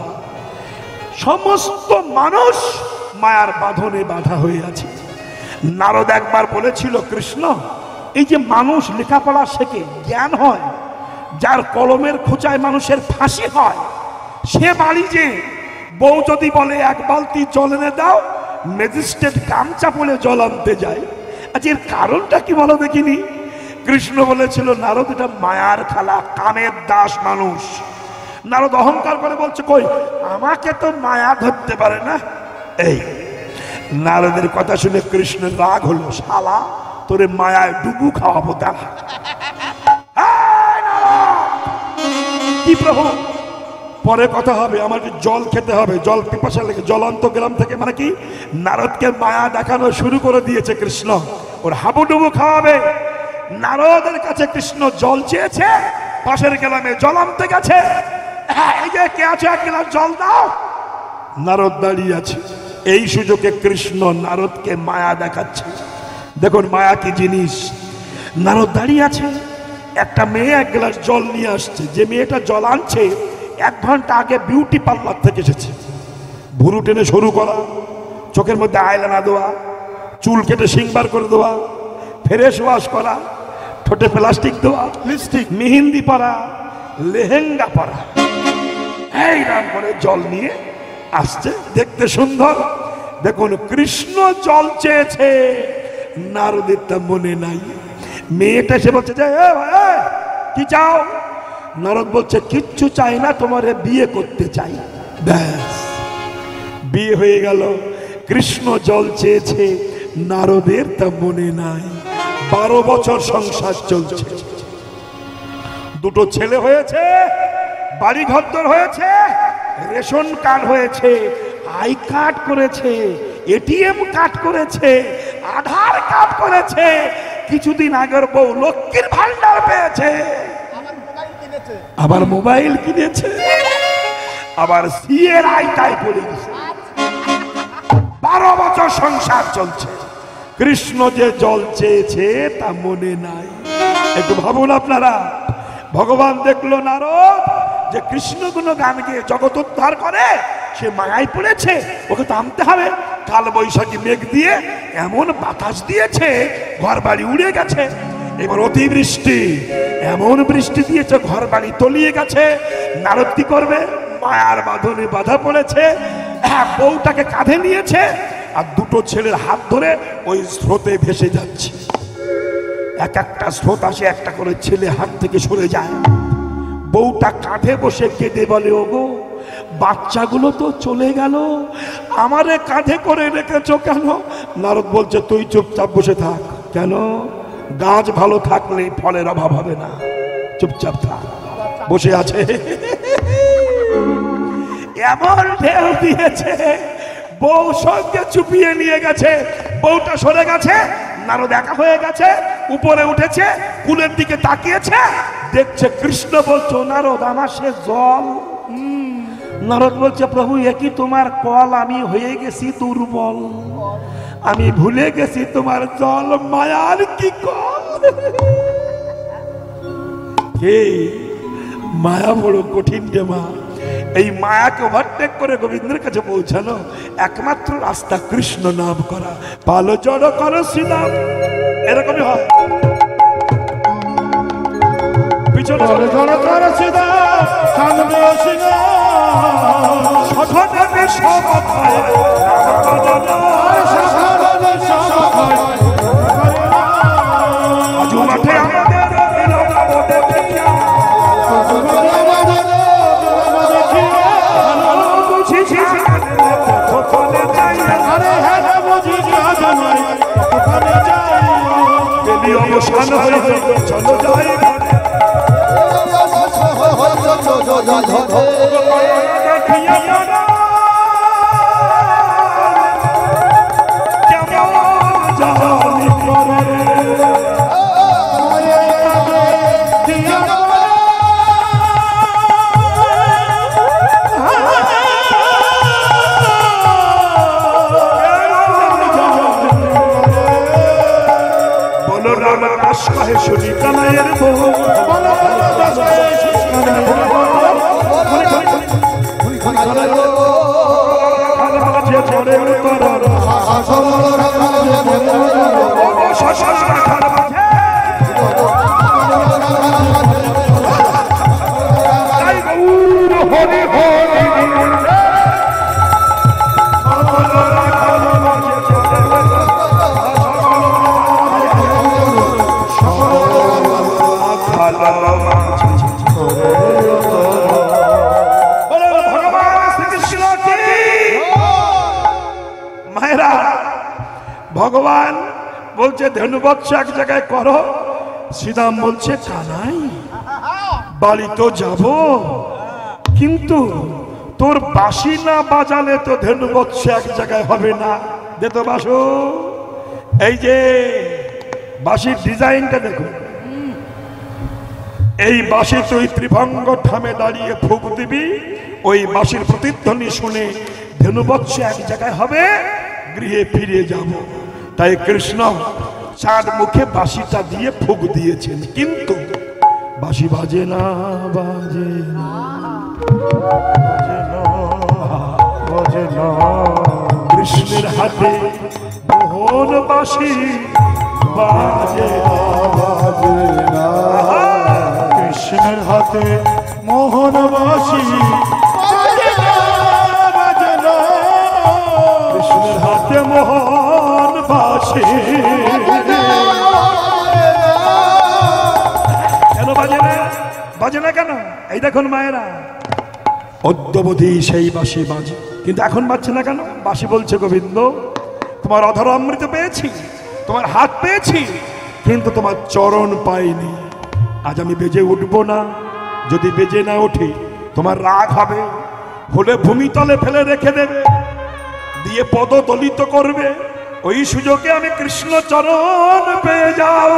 সমস্ত মানুষ মায়ার বাঁধনে বাধা হয়ে আছে। নারদ একবার বলেছিল, কৃষ্ণ, এই যে মানুষ লেখাপড়া শেখে, জ্ঞান হয়, যার কলমের খোঁচায় মানুষের ফাঁসি হয়, সে বাড়ি যে বউ যদি বলে এক বালতি জল এনে দাও, ম্যাজিস্ট্রেট গামছা পরে জল আনতে যায়। আচ্ছা, এর কারণটা কি বলো দেখিনি? কৃষ্ণ বলেছিল, নারদ, এটা মায়ার খেলা, কামের দাস মানুষ। নারদ অহংকার করে বলছে, কই, আমাকে তো মায়া ধরতে পারে না। এই নারদের কথা শুনে কৃষ্ণের রাগ হলো, শালা তোরে মায়ায় ডুবু খাওয়াবো। দাঁড়া, কি প্রভু, পরে কথা হবে, আমাকে জল খেতে হবে, জল পিপাসা লেগে জল আনতো গ্রাম থেকে। মানে কি? নারদকে মায়া দেখানো শুরু করে দিয়েছে কৃষ্ণ, ওর হাবুডুবু খাওয়াবে। নারদের কাছে কৃষ্ণ জল চেয়েছে, পাশের গ্রামে জল আনতে গেছে। এই যে কে আছে, এক গ্লাস জল দাও। নারদ দাঁড়িয়ে আছে, এই সুযোগে কৃষ্ণ নারদকে মায়া দেখাচ্ছে। দেখুন মায়া কি জিনিস। নারদ দাঁড়িয়ে আছে, একটা মেয়ে এক গ্লাস জল নিয়ে আসছে। যে মেয়েটা জল আনছে 1 ঘন্টা আগে বিউটি পার্লার থেকে এসেছে। ভুরু টেনে সরু করা, চোখের মধ্যে আইলানা দেওয়া, চুল কেটে সিংবার করে দেওয়া, ফ্রেশ ওয়াশ করা, ঠোঁটে প্লাস্টিক দেওয়া, লিপস্টিক, মেহেন্দি পরা, লেহেঙ্গা পরা। এই নাম করে জল নিয়ে আসছে, দেখতে সুন্দর। দেখুন কৃষ্ণ জল চেয়েছে, নারদের তা মনে নাই। মেয়েটা এসে বলছে যে কি চাও? নারদ বলছে কিচ্ছু চাই না, তোমার বিয়ে করতে চাই। ব্যাস, বিয়ে হয়ে গেল। কৃষ্ণ জল চেয়েছে, নারদের তা মনে নাই। 12 বছর সংসার চলছে, দুটো ছেলে হয়েছে, বাড়ি ঘরদর হয়েছে, রেশন কার্ড হয়েছে, আই কার্ড করেছে, এটিএম কার্ড করেছে, আধার কার্ড করেছে। কিছুদিন আগের বউ লক্ষ্মীর ভান্ডার পেয়েছে, আবার মোবাইল কিনেছে, আবার সিএর আইটাই পড়ে গেছে। 12 বছর সংসার চলছে, কৃষ্ণ যে জল চেয়েছে তা মনে নাই। একটু ভাবুন আপনারা, ভগবান দেখলো নারদ যে কৃষ্ণ গুণ গান গিয়ে জগৎ উদ্ধার করে, সে মায়ায় পড়েছে, ওকে থামতে হবে। কাল বৈশাখী মেঘ দিয়ে এমন বাতাস দিয়েছে, ঘর বাড়ি উড়ে গেছে। এবার অতিবৃষ্টি, এমন বৃষ্টি দিয়েছে ঘর বাড়ি তলিয়ে গেছে। নারদ কি করবে? মায়ার বাঁধনে বাধা পড়েছে, বউটাকে কাঁধে নিয়েছে, আর দুটো ছেলের হাত ধরে ওই স্রোতে ভেসে যাচ্ছে। এক একটা স্রোত আসে, একটা করে ছেলে হাত থেকে সরে যায়। বউটা কাঁধে বসে কেঁদে বলে, ওগো বাচ্চাগুলো তো চলে গেল, আমারে কাঁধে করে রেখেছো কেন? নারদ বলছে তুই চুপচাপ বসে থাক। কেন? গাছ ভালো থাকলে ফলের অভাব হবে না, চুপচাপ থাক। বসে আছে, এমন ঢেউ দিয়েছে, বউ সঙ্গে চুপিয়ে নিয়ে গেছে। বউটা সরে গেছে, নারদ একা হয়ে গেছে, উপরে উঠেছে, কুলের দিকে তাকিয়েছে, দেখছে কৃষ্ণ। বলছো নারদ আমার সে জল। নারদ বলছে প্রভু একই তোমার কল, আমি হয়ে গেছি দুর্বল, আমি ভুলে গেছি তোমার জল, মায়ার কি কল। কে মায়া বড় কঠিন রে মা। এই মায়াকে ওভারটেক করে গোবিন্দের কাছে পৌঁছানো একমাত্র রাস্তা কৃষ্ণ নাম করা। পালো জড় করো শ্রীনাম, এরকমই হয়। পিছনে মাঠে অবসান হয়েছে, চলো যাই শুনি কানাইয়ের বউ, ভগবান বলছে ধনুবৎস এক জায়গায় করো। শ্রীরাম বলছে কানাই বাড়ি তো যাব, কিন্তু তোর বাঁশি না বাজালে তো ধনুবৎস এক জায়গায় হবে না। দে তো বাসু, এই যে বাঁশির ডিজাইনটা দেখো, এই বাঁশি তুই ত্রিভঙ্গ ঠামে দাঁড়িয়ে ফুঁক দিবি, ওই বাঁশির প্রতিধ্বনি শুনে ধনুবৎস এক জায়গায় হবে, গৃহে ফিরে যাব। তাই কৃষ্ণ চাঁদ মুখে বাঁশিটা দিয়ে ফুঁক দিয়েছেন, কিন্তু বাঁশি বাজে না, বাজে না, বাজে না। কৃষ্ণের হাতে মোহন বাঁশি বাজে না, বাজে না। কৃষ্ণের হাতে মোহন বাঁশি কৃষ্ণের হাতে মোহন বাসি। কেন বাজে না? বাজে না কেন? এই দেখুন মায়েরা, অদ্যবধি সেই বাঁশি বাজে, কিন্তু এখন বাজছে না কেন? বাঁশি বলছে গোবিন্দ তোমার অধর অমৃত পেয়েছি, তোমার হাত পেয়েছি, কিন্তু তোমার চরণ পাইনি। আজ আমি বেজে উঠবো না, যদি বেজে না উঠি তোমার রাগ হবে, হলে ভূমিতলে ফেলে রেখে দেবে, দিয়ে পদ দলিত করবে। ওই সুযোগে আমি কৃষ্ণ চরণ পেয়ে যাও,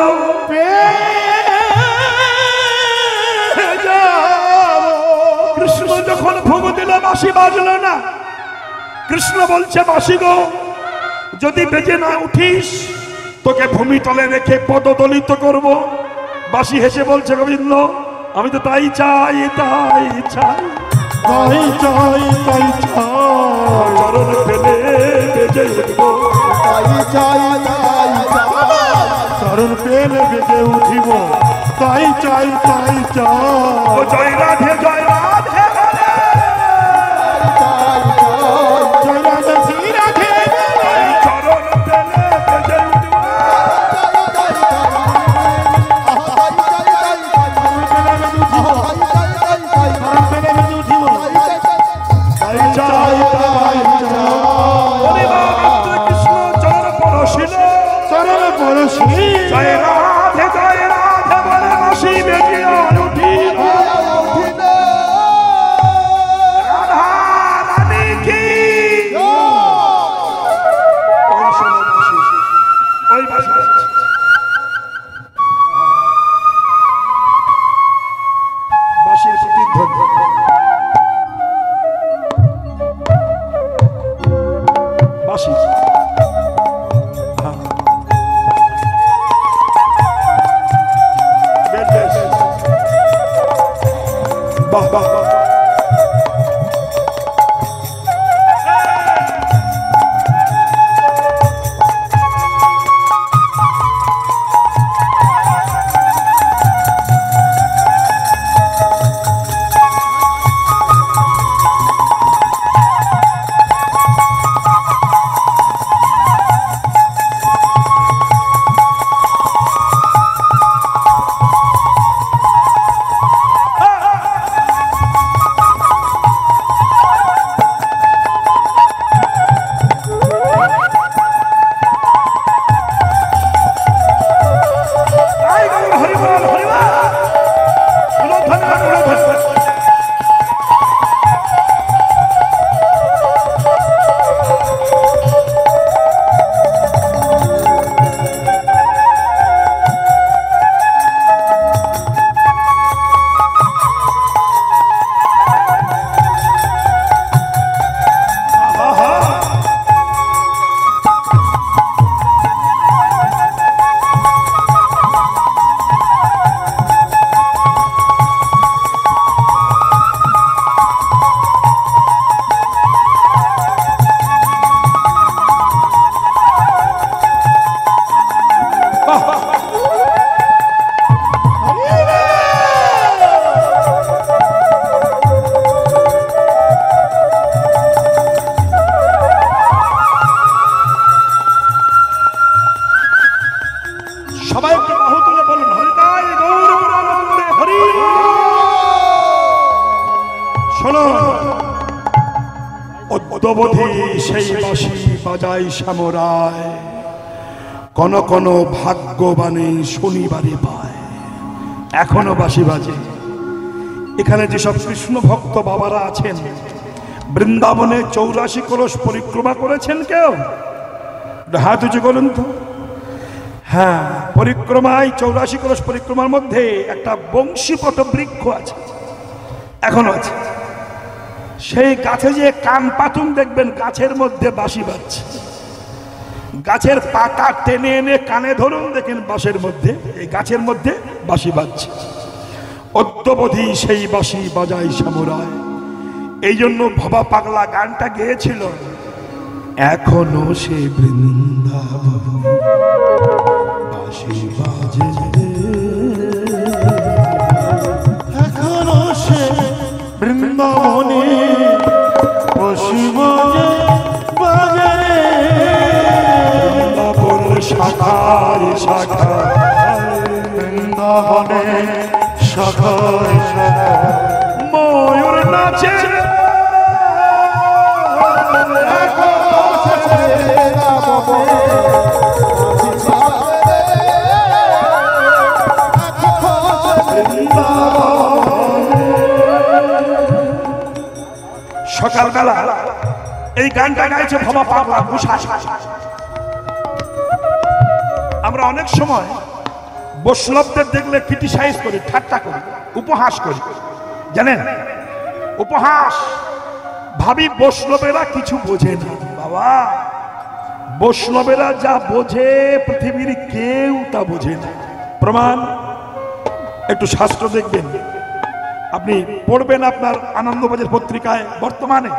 কৃষ্ণ যখন ভোগ দিল বাঁশি বাজলো না। কৃষ্ণ বলছে বাঁশি গো, যদি বেজে না উঠিস তোকে ভূমিতলে রেখে পদদলিত করব। বাঁশি হেসে বলছে গোবিন্দ আমি তো তাই চাই, তাই চাই, তাই চাই, তাই চাই, চরণ পেলে বেজে উঠবো, তাই চাই, তাই চাই, চরণ পেলে বেজে উঠিব, তাই চাই, তাই চাই। ও জয় রাধে, জয় রাধে বলে, জয় রাধে, শ্রী রাধে বলে, চরণ পেলে বেজে উঠবো, চরণ পেলে বেজে উঠিব, তাই চাই, তাই চাই। ওরে বাবা কৃষ্ণ চরণ পরশিল, চরণ পরশি, জয় রাধে, জয় রাধে বলে বাঁশি বেজে উঠিল। রাধা রানী কি ওই শোনো বাঁশি, ওই বাঁশি বাজছে। বাঁশির প্রতিধ্বনি, বাঁশি বেশ বেশ, বাহ বাহ বাহ। অদ্যবধি সেই বাঁশি বাজাই সামরায়, কোন কোন ভাগ্যবানে শনিবারে পায়। এখনো বাঁশি বাজে। এখানে যেসব কৃষ্ণ ভক্ত বাবারা আছেন, বৃন্দাবনে 84 কলস পরিক্রমা করেছেন কেউ? হাত উঁচু করুন তো। হ্যাঁ, পরিক্রমায় 84 কলস পরিক্রমার মধ্যে একটা বংশীপত বৃক্ষ আছে, এখনো আছে। সেই গাছে যে কান পাতুন দেখবেন, গাছের মধ্যে বাঁশি বাজছে। গাছের পাতা টেনে এনে কানে ধরুন, দেখেন বাঁশের মধ্যে, এই গাছের মধ্যে বাঁশি বাজছে। অদ্যবধি সেই বাঁশি বাজাই সামরায়। এই জন্য ভবা পাগলা গানটা গেয়েছিল, এখনো সে বৃন্দাবন বাঁশি বাজে, এখনো সে বৃন্দাবনে বাঁশি বাজে, বাজে রে। সকালবেলা এই গানটা গাইছে ভবা পাগলা মুশাস। আমরা অনেক সময় বৈষ্ণবদের দেখলে ক্রিটিসাইজ করি, ঠাট্টা করি, উপহাস করি, জানেন? উপহাস ভাবি বৈষ্ণবেরা কিছু বোঝে না। বাবা, বৈষ্ণবেরা যা বোঝে পৃথিবীর কেউ তা বোঝে না। প্রমাণ একটু শাস্ত্র দেখবেন, আপনি পড়বেন আপনার আনন্দবাজার পত্রিকায়। বর্তমানে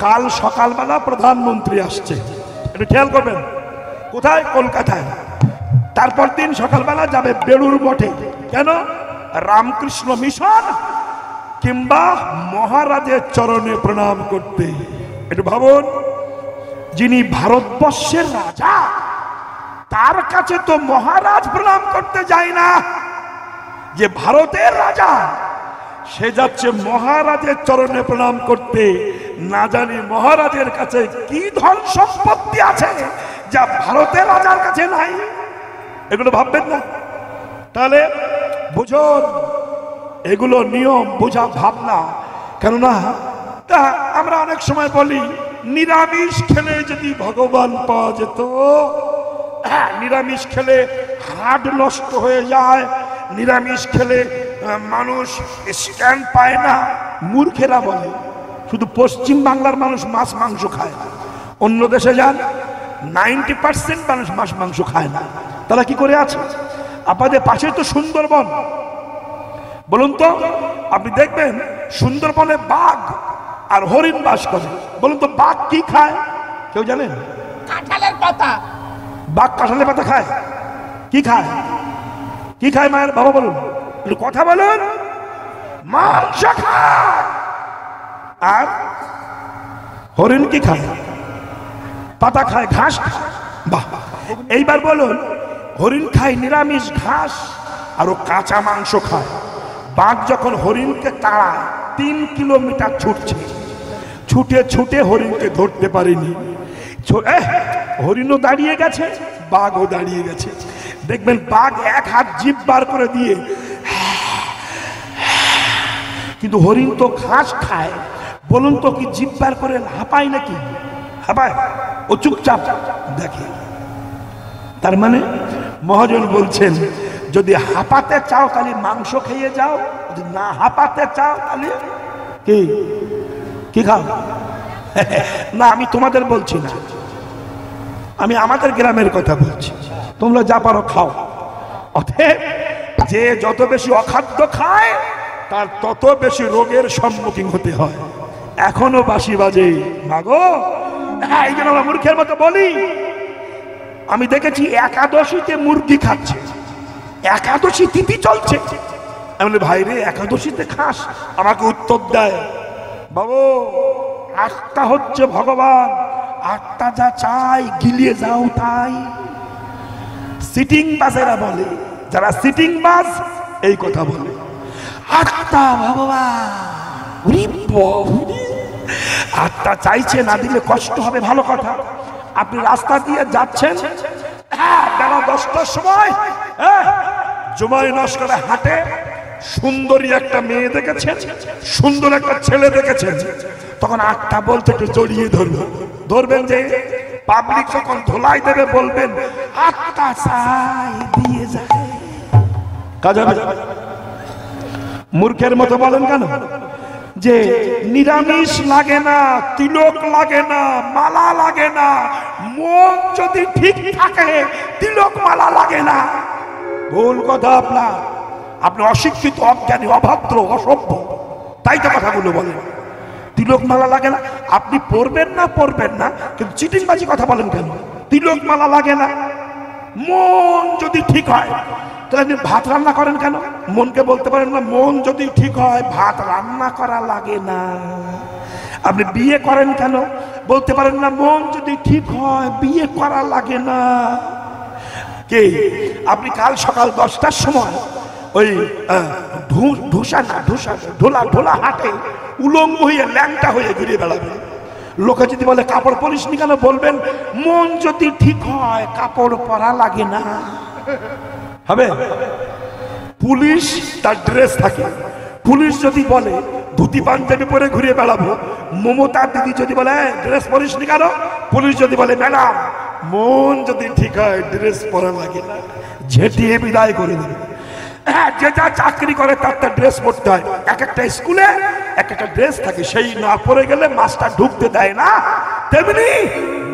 কাল সকালবেলা প্রধানমন্ত্রী আসছে, একটু খেয়াল করবেন। কোথায়? কলকাতায়। তারপর দিন সকালবেলা যাবে বেলুড় মঠে। কেন? রামকৃষ্ণ মিশন কিংবা মহারাজের চরণে প্রণাম করতে। একটু ভাবুন, যিনি ভারতবর্ষের রাজা তার কাছে তো মহারাজ প্রণাম করতে যায় না। যে ভারতের রাজা সে যাচ্ছে মহারাজের চরণে প্রণাম করতে। না জানি মহারাজের কাছে কি ধন সম্পত্তি আছে যা ভারতের রাজার কাছে নাই। এগুলো ভাববেন না? তাহলে বুঝুন, এগুলো নিয়ম বোঝা ভাবনা। কেননা তা আমরা অনেক সময় বলি নিরামিষ খেলে যদি ভগবান পাওয়া যেত। হ্যাঁ, নিরামিষ খেলে হার্ট নষ্ট হয়ে যায়, নিরামিষ খেলে মানুষ স্ট্যান্ড পায় না। মূর্খেরা বলে শুধু পশ্চিম বাংলার মানুষ মাছ মাংস খায় না, অন্য দেশে যান 90% মানুষ মাছ মাংস খায় না। তারা কি করে আছে? আপনাদের পাশে তো সুন্দরবন, বলুন তো, আপনি দেখবেন সুন্দরবনে বাঘ আর হরিণ বাস করে। বলুন তো বাঘ কি খায়? কেউ জানেন? কাঁঠালের পাতা। বাঘ কাঁঠালের পাতা খায়? কি খায়? কি খায় মায়ের? বাবা বলুন, একটু কথা বলুন। মাংস খায়। আর হরিণ কি খায়? পাতা খায়, ঘাস খায়। বাহ, এইবার বলুন, হরিণ খায় নিরামিষ ঘাস আর ও কাঁচা মাংস খায়। বাঘ যখন হরিণকে তাড়ায় 3 কিলোমিটার ছুটছে, ছুটে ছুটে হরিণকে ধরতে পারেনি। হরিণও দাঁড়িয়ে গেছে, বাঘও দাঁড়িয়ে গেছে। দেখবেন বাঘ এক হাত জিভ বার করে দিয়ে, কিন্তু হরিণ তো ঘাস খায়। বলুন তো কি জিভ বার করে হাঁপায় নাকি? হাঁপায়? ও চুপচাপ দেখে। তার মানে মহাজন বলছেন, যদি হাঁপাতে চাও তাহলে মাংস খেয়ে যাও, যদি না হাঁপাতে চাও তাহলে কি কি খাও? না, আমি তোমাদের বলছি না, আমি আমাদের গ্রামের কথা বলছি। তোমরা যা পারো খাও। অতএব যে যত বেশি অখাদ্য খায় তার তত বেশি রোগের সম্মুখীন হতে হয়। এখনো বাঁশি বাজে মাগো। হ্যাঁ, এই জন্য আমরা মূর্খের মতো বলি। আমি দেখেছি একাদশীতে মুরগি খাচ্ছে, একাদশী তিথি চলছে। আমি বলি, ভাই রে, একাদশীতে খাস? আমাকে উত্তর দেয়, বাবু আটটা হচ্ছে ভগবান, আটটা যা চাই গিলিয়ে যাও তাই। সিটিং বাসেরা বলে, যারা সিটিং বাস এই কথা বলে, আটটা ভগবান। আটটা চাইছে, না দিলে কষ্ট হবে। ভালো কথা, আপনি রাস্তা দিয়ে যাচ্ছেন, বেলা 10টার সময় জুমাই নস্করে হাটে সুন্দরী একটা মেয়ে দেখেছেন, সুন্দর একটা ছেলে দেখেছেন, তখন আটটা বলতে একটু জড়িয়ে ধরবেন। যে পাবলিক যখন ধোলাই দেবে বলবেন, আটটা চাই দিয়ে যায়। কাজ হবে? মূর্খের মতো বলেন কেন? যে নিরামিষ লাগে না, তিলক লাগে না, মালা লাগে না, মন যদি ঠিক থাকে তিলক মালা লাগে না। ভুল কথা আপনার। আপনি অশিক্ষিত, অজ্ঞানী, অভদ্র, অসভ্য, তাই তো কথাগুলো বলেন। তিলক মালা লাগে না, আপনি পড়বেন না পড়বেন না, কিন্তু চিটিংবাজি কথা বলেন কেন? তিলক মালা লাগে না, মন যদি ঠিক হয় তাহলে আপনি ভাত রান্না করেন কেন? মনকে বলতে পারেন না, মন যদি ঠিক হয় ভাত রান্না করা লাগে না। আপনি বিয়ে করেন কেন? বলতে পারেন না, মন যদি ঠিক হয় বিয়ে করা লাগে না। কে? আপনি কাল সকাল 10টার সময় ওই ঢোলা হাটে উলঙ্গ হয়ে ল্যাংটা হয়ে ঘুরে বেড়াবেন। লোকে যদি বলে কাপড় পরিসনি কেন? বলবেন, মন যদি ঠিক হয় কাপড় পরা লাগে না। হবে? পুলিশ তার ড্রেস থাকে, পুলিশ যদি বলে ধুতি পাঞ্জাবি পরে ঘুরে বেড়াবো, মমতার দিদি যদি বলে ড্রেস পরিস নি কেন, পুলিশ যদি বলে ম্যাডাম মন যদি ঠিক হয় ড্রেস পরা লাগে না, ঝেঁটিয়ে বিদায় করে দেবে। যে যা চাকরি করে তার ড্রেস পরতে হয়, এক একটা স্কুলে এক একটা ড্রেস থাকে, সেই না পরে গেলে মাস্টার ঢুকতে দেয় না। তেমনি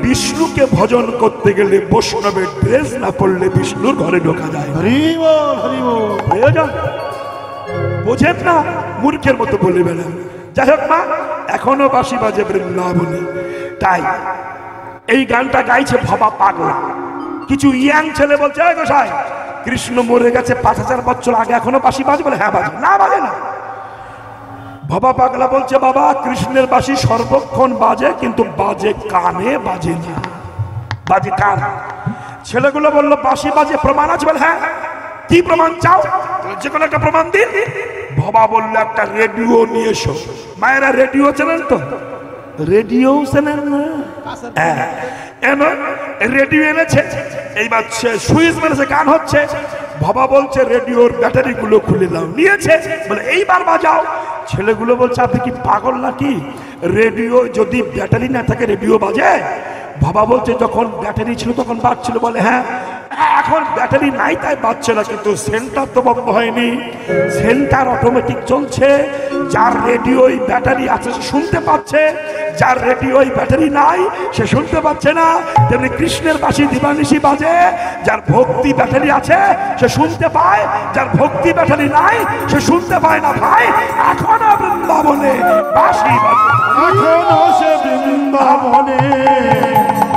বিষ্ণুকে ভজন করতে গেলে বৈষ্ণবের ড্রেস না পড়লে বিষ্ণুর ঘরে ঢোকা যায়। হরি বল হরি বল। প্রয়োজন বোঝেন না, মূর্খের মতো বলবে না। যাই হোক মা, এখনো বাঁশি বাজে বৃন্দাবনে। তাই এই গানটা গাইছে ভবা পাগলা। কিছু ইয়াং ছেলে বলছে গোসাই কৃষ্ণ মরে গেছে 5000 বছর আগে, এখনো বাঁশি বাজে? বলে হ্যাঁ বাজে। না বাজে না। ভবা পাগলা বলছে বাবা কৃষ্ণের বাঁশি সর্বক্ষণ বাজে, কিন্তু বাজে কানে, বাজে না, বাজে কান। ছেলেগুলো বললো বাঁশি বাজে, প্রমাণ আছে? বলে হ্যাঁ। কি প্রমাণ চাও? যে কোনো একটা প্রমাণ দিন। ভবা বললো একটা রেডিও নিয়ে এসো। মায়েরা রেডিও চেনেন তো? রেডিও চেনেন না? হ্যাঁ, রেডিও এনেছে, এইবার সুইচ মেরেছে, গান হচ্ছে। ভবা বলছে রেডিওর ব্যাটারি গুলো খুলে দাও। নিয়েছে, বলে এইবার বাজাও। ছেলেগুলো বলছে আপনি কি পাগল নাকি, রেডিও যদি ব্যাটারি না থাকে রেডিও বাজে? বাবা বলছে যখন ব্যাটারি ছিল তখন বাজছিল। বলে হ্যাঁ, এখন ব্যাটারি নাই তাই বাজছে না, কিন্তু সেন্টার তো বন্ধ হয়নি, সেন্টার অটোমেটিক চলছে। যার রেডিওই ব্যাটারি আছে সে শুনতে পাচ্ছে, যার রেডিওই ব্যাটারি নাই সে শুনতে পাচ্ছে না। তেমনি কৃষ্ণের বাঁশি দিবানিশি বাজে, যার ভক্তি ব্যাটারি আছে সে শুনতে পায়, যার ভক্তি ব্যাটারি নাই সে শুনতে পায় না। ভাই এখনো বৃন্দাবনে বাঁশি বাজে, এখনো সে বৃন্দাবনে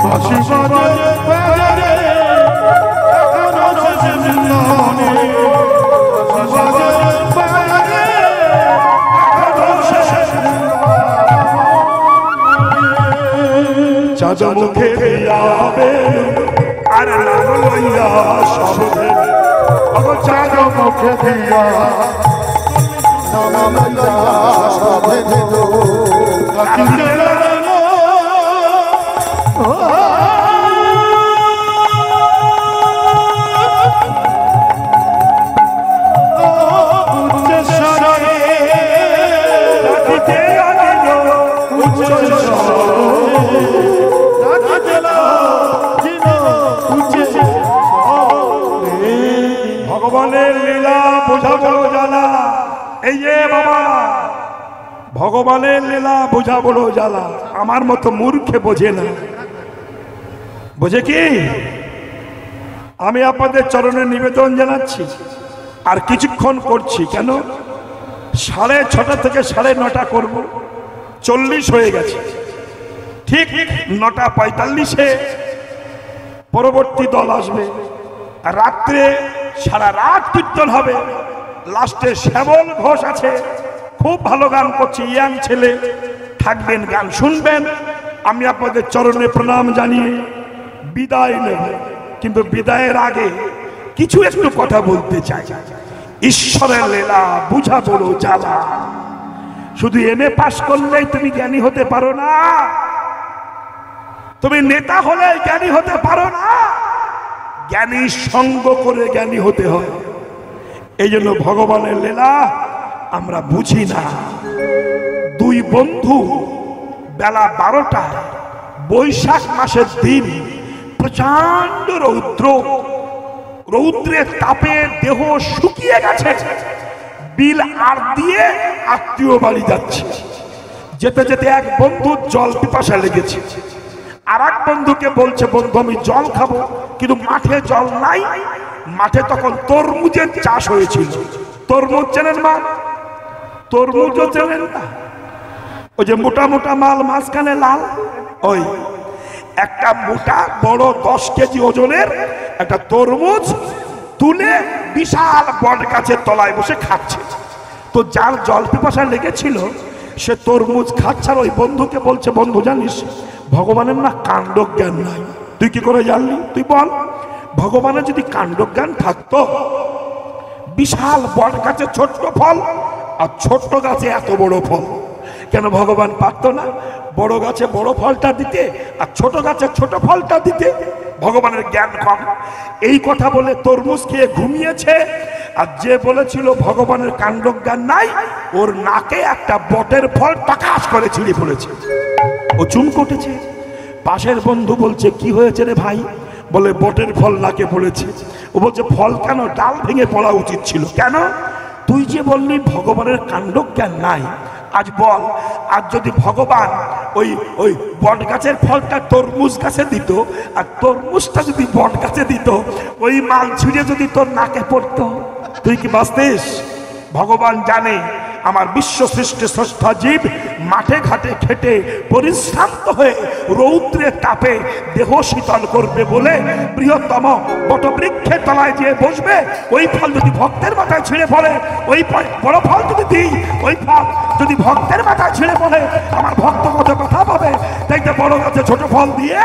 বাঁশি বাজে, এখনো সে বৃন্দাবনে বাঁশি বাজে, এখনো সে চাঁদ মুখে দিয়াবে আর নাম লইয়া সবে, চাঁদ মুখে দিয়া নাম লইয়া সবে দিলো। ভগবানের লীলা বোঝা বড় জ্বালা। এই যে বাবা, ভগবানের লীলা বোঝা বড় জ্বালা। আমার মতো মূর্খে বোঝে না। বোঝে কি? আমি আপনাদের চরণে নিবেদন জানাচ্ছি, আর কিছুক্ষণ করছি। কেন 6:30 থেকে 9:30 করব, 40 হয়ে গেছে। ঠিক 9:45 পরবর্তী দল আসবে। রাত্রে সারা রাত কীর্তন হবে। লাস্টে শ্যামল ঘোষ আছে, খুব ভালো গান করছে, ইয়াং ছেলে, থাকবেন, গান শুনবেন। আমি আপনাদের চরণে প্রণাম জানিয়ে বিদায় নেব। কিন্তু বিদায়ের আগে কিছু একটু কথা বলতে চাই। ঈশ্বরের লীলা বুঝা বড় জ্বালা। শুধু এমএ পাস করলেই তুমি জ্ঞানী হতে পারো না, তুমি নেতা হলে জ্ঞানী হতে পারো না। জ্ঞানী সঙ্গ করে জ্ঞানী হতে হয়। এই জন্য ভগবানের লীলা আমরা বুঝি না। দুই বন্ধু বেলা 12টায় বৈশাখ মাসের দিন, প্রচন্ড রৌদ্রের তাপে দেহ শুকিয়ে গেছে, বিল আর দিয়ে আত্মীয় বাড়ি যাচ্ছে। যেতে যেতে এক বন্ধুর জল পিপাসা লেগেছে। আর এক বন্ধুকে বলছে বন্ধু আমি জল খাবো, কিন্তু মাঠে জল নাই। মাঠে তখন তরমুজের চাষ হয়েছিল। তরমুজ চেনেন মা? তরমুজও চেনেন না? ওই যে মোটা মোটা মাল মাঝখানে লাল, ওই একটা মোটা বড় 10 কেজি ওজনের একটা তরমুজ তুলে বিশাল বট গাছের তলায় বসে খাচ্ছে। তো যার জল পিপাসা লেগেছিল সে তরমুজ খাচ্ছে। আর ওই বন্ধুকে বলছে বন্ধু জানিস ভগবানের না কাণ্ড জ্ঞান নাই। তুই কি করে জানলি? তুই বল। ভগবানের যদি কাণ্ড জ্ঞান থাকতো, বিশাল বট গাছে ছোট্ট ফল আর ছোট্ট গাছে এত বড় ফল, কেন ভগবান পারতো না বড় গাছে বড় ফলটা দিতে আর ছোট গাছে ছোট ফলটা দিতে? ভগবানের জ্ঞান কম। এই কথা বলে তরমুজ খেয়ে ঘুমিয়েছে। আর যে বলেছিল ভগবানের কাণ্ডজ্ঞান নাই, ওর নাকে একটা বটের ফল টাকাস করে ছিঁড়ে পড়েছে, ও চুম কটেছে। পাশের বন্ধু বলছে কি হয়েছে রে ভাই? বলে বটের ফল নাকে পড়েছে। ও বলছে ফল কেন? ডাল ভেঙে পড়া উচিত ছিল। কেন? তুই যে বললি ভগবানের কাণ্ডজ্ঞান নাই, আজ বল, আর যদি ভগবান ওই ওই বট গাছের ফলটা তরমুজ গাছে দিত, আর তরমুজটা যদি বট গাছে দিত, ওই মাল ছিঁড়ে যদি তোর নাকে পড়তো, তুই কি বাঁচতিস? ভগবান জানে আমার বিশ্ব সৃষ্টি স্রষ্টা জীব মাঠে ঘাটে খেটে পরিশ্রান্ত হয়ে রৌদ্রের তাপে দেহ শীতল করবে বলে বৃহত্তম বটবৃক্ষের তলায় যেয়ে বসবে। ওই ফল যদি ভক্তের মাথায় ছিঁড়ে পড়ে, ওই বড় ফল যদি দিই, ওই ফল যদি ভক্তের মাথায় ছিঁড়ে পড়ে, আমার ভক্ত কত কথা পাবে। তাই তো বড় গাছে ছোট ফল দিয়ে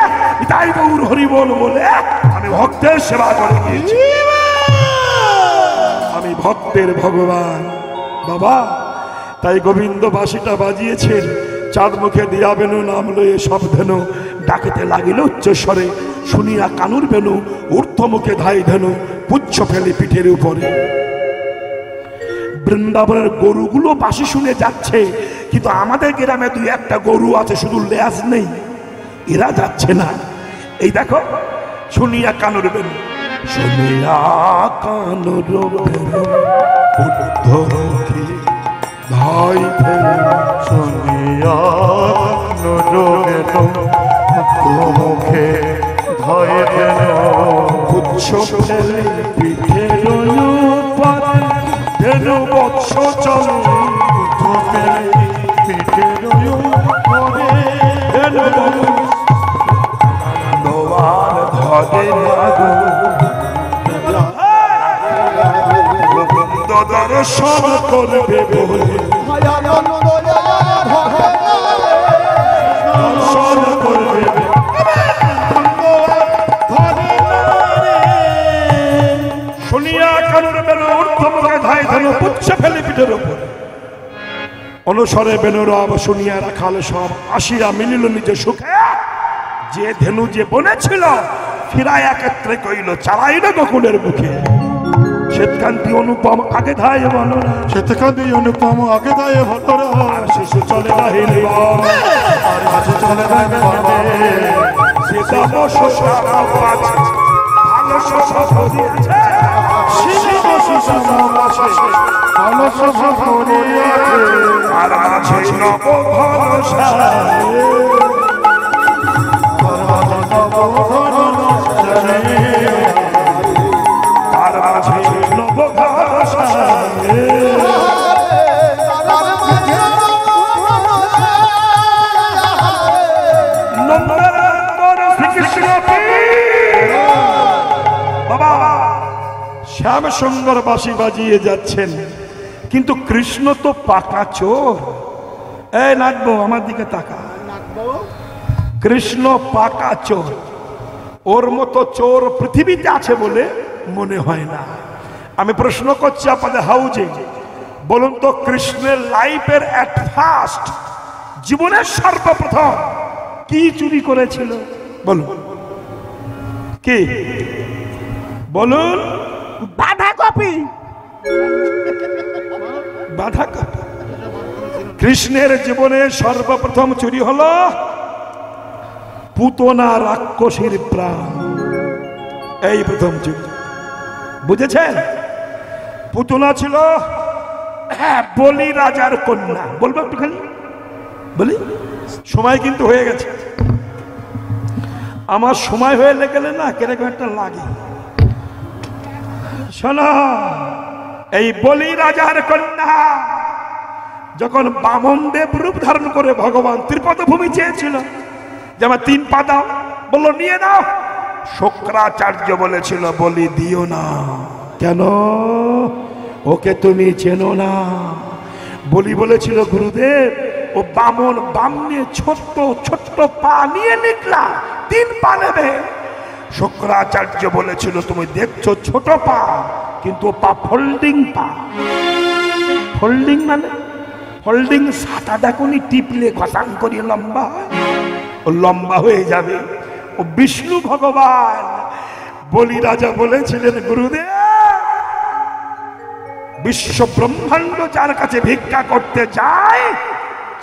তাই গৌর হরি বলে আমি ভক্তের সেবা করে গিয়েছি। আমি ভক্তের ভগবান বাবা। তাই গোবিন্দ বাঁশিটা বাজিয়েছেন, চাঁদ মুখে দিয়া বেনু নাম লয়ে সব ধেনু ডাকিতে লাগিল উচ্চস্বরে, শুনিয়া কানুর বেনু ঊর্ধ্ব মুখে ধাই ধেনু পুচ্ছ ফেলে পিঠের উপরে। বৃন্দাবনের গরুগুলো বাঁশি শুনে যাচ্ছে, কিন্তু আমাদের গ্রামে দুই একটা গরু আছে, শুধু লেজ নেই, এরা যাচ্ছে না। এই দেখো, শুনিয়া কানুর বেনু, শুনিয়া কানুর বেনু ঊর্ধ্ব মুখে ধাই ধেনু, শুনিয়া মুখে ধাই ধেনু পুচ্ছ ফেলে পিঠের উপরে, ধেনু বৎস চলে পিঠের উপরে, ধেনু নোয়ার ধরে লাগো, গোবিন্দ দর্শন করবে বলে, দর্শন করবে শুনিয়া কানুর বেনু ঊর্ধ্ব মুখে ধাই ধেনু পুচ্ছ ফেলে পিঠের উপর। অনুসরে বেনুরাম শুনিয়া রাখাল সব আসিয়া মিলিল নিজ সুখে, যে ধেনু যে বনেছিল ফিরায় একত্রে কইল চালাইল গোকুলের মুখে। শ্বেতকান্তি অনুপম আগে ধায় বলো, শ্বেতকান্তি অনুপম আগে দায়ে ভটরা, আর শিশু চলে বাহিনী আর কাছে চলে যাবে ভালো শোষা করিয়াছে, ভালো সভা করিয়াছে, আর মাঝে নব ভরসা, আর মাঝে নব ভরসা। বাবা শ্যাম সুন্দর বাঁশি বাজিয়ে যাচ্ছেন, কিন্তু কৃষ্ণ তো পাকা চোর। এই নাচবো, আমার দিকে তাকা। কৃষ্ণ পাকা চোর, ওর মতো চোর পৃথিবীতে আছে বলে মনে হয় না। আমি প্রশ্ন করছি আপনাদের হাউজে, বলুন তো কৃষ্ণের লাইফের এট ফার্স্ট, জীবনের সর্বপ্রথম কি চুরি করেছিল? বলুন কি? বলুন। বাঁধাকপি। বাঁধাকপি। কৃষ্ণের জীবনে সর্বপ্রথম চুরি হলো পুতনা রাক্ষসীর প্রাণ, এই প্রথম চুরি। বুঝেছেন? পুতনা ছিল বলি রাজার কন্যা। বলবো একটুখানি বলি, সময় কিন্তু হয়ে গেছে। আমার সময় হয়ে গেলে না কিরকম একটা লাগে। শোনো, এই বলি রাজার কন্যা যখন বামন দেব রূপ ধারণ করে ভগবান ত্রিপদ ভূমি চেয়েছিল যে আমার 3 পা দাও, বললো নিয়ে নাও। শুক্রাচার্য বলেছিল বলি দিও না। কেন? ওকে তুমি চেনো না। বলি বলেছিল গুরুদেব ও বামন, বাম নিয়ে ছোট্ট ছোট্ট পা নিয়ে নিকলা, 3 পা নেবে। শুক্রাচার্য বলেছিল তুমি দেখছো ছোট পা, কিন্তু পা ফোল্ডিং পা। ফোল্ডিং মানে ফোল্ডিং সাতা দেখুনি, টিপলে ঘষাং করিয়ে লম্বা হয়, ও লম্বা হয়ে যাবে। ও বিষ্ণু ভগবান। বলি রাজা বলেছিলেন গুরুদেব বিশ্ব ব্রহ্মাণ্ড যার কাছে ভিক্ষা করতে যায়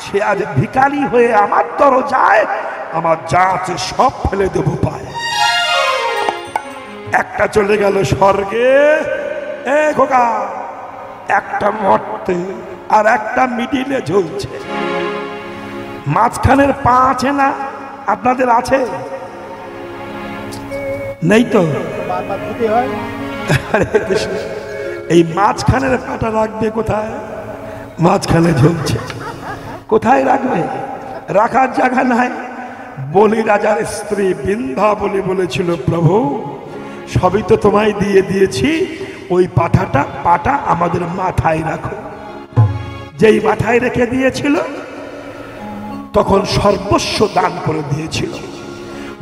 সে আজ ভিখারি হয়ে আমার দরজায় আমার যা আছে সব ফেলে দেবো পায়। একটা চলে গেল স্বর্গে, এ খোকা, একটা মরতে আর একটা মিডিলে ঝুলছে। মাঝখানের পা আছে না? আপনাদের আছে? নেই তো? হরে কৃষ্ণ। এই মাঝখানের পাটা রাখবে কোথায়? মাঝখানে ঝুলছে, কোথায় রাখবে? রাখার জায়গা নাই। বলি রাজার স্ত্রী বিন্ধ্যাবলী বলেছিল, প্রভু সবই তো তোমায় দিয়ে দিয়েছি, ওই পাটা আমাদের মাথায় রাখো। যেই মাথায় রেখে দিয়েছিল তখন সর্বস্ব দান করে দিয়েছিল।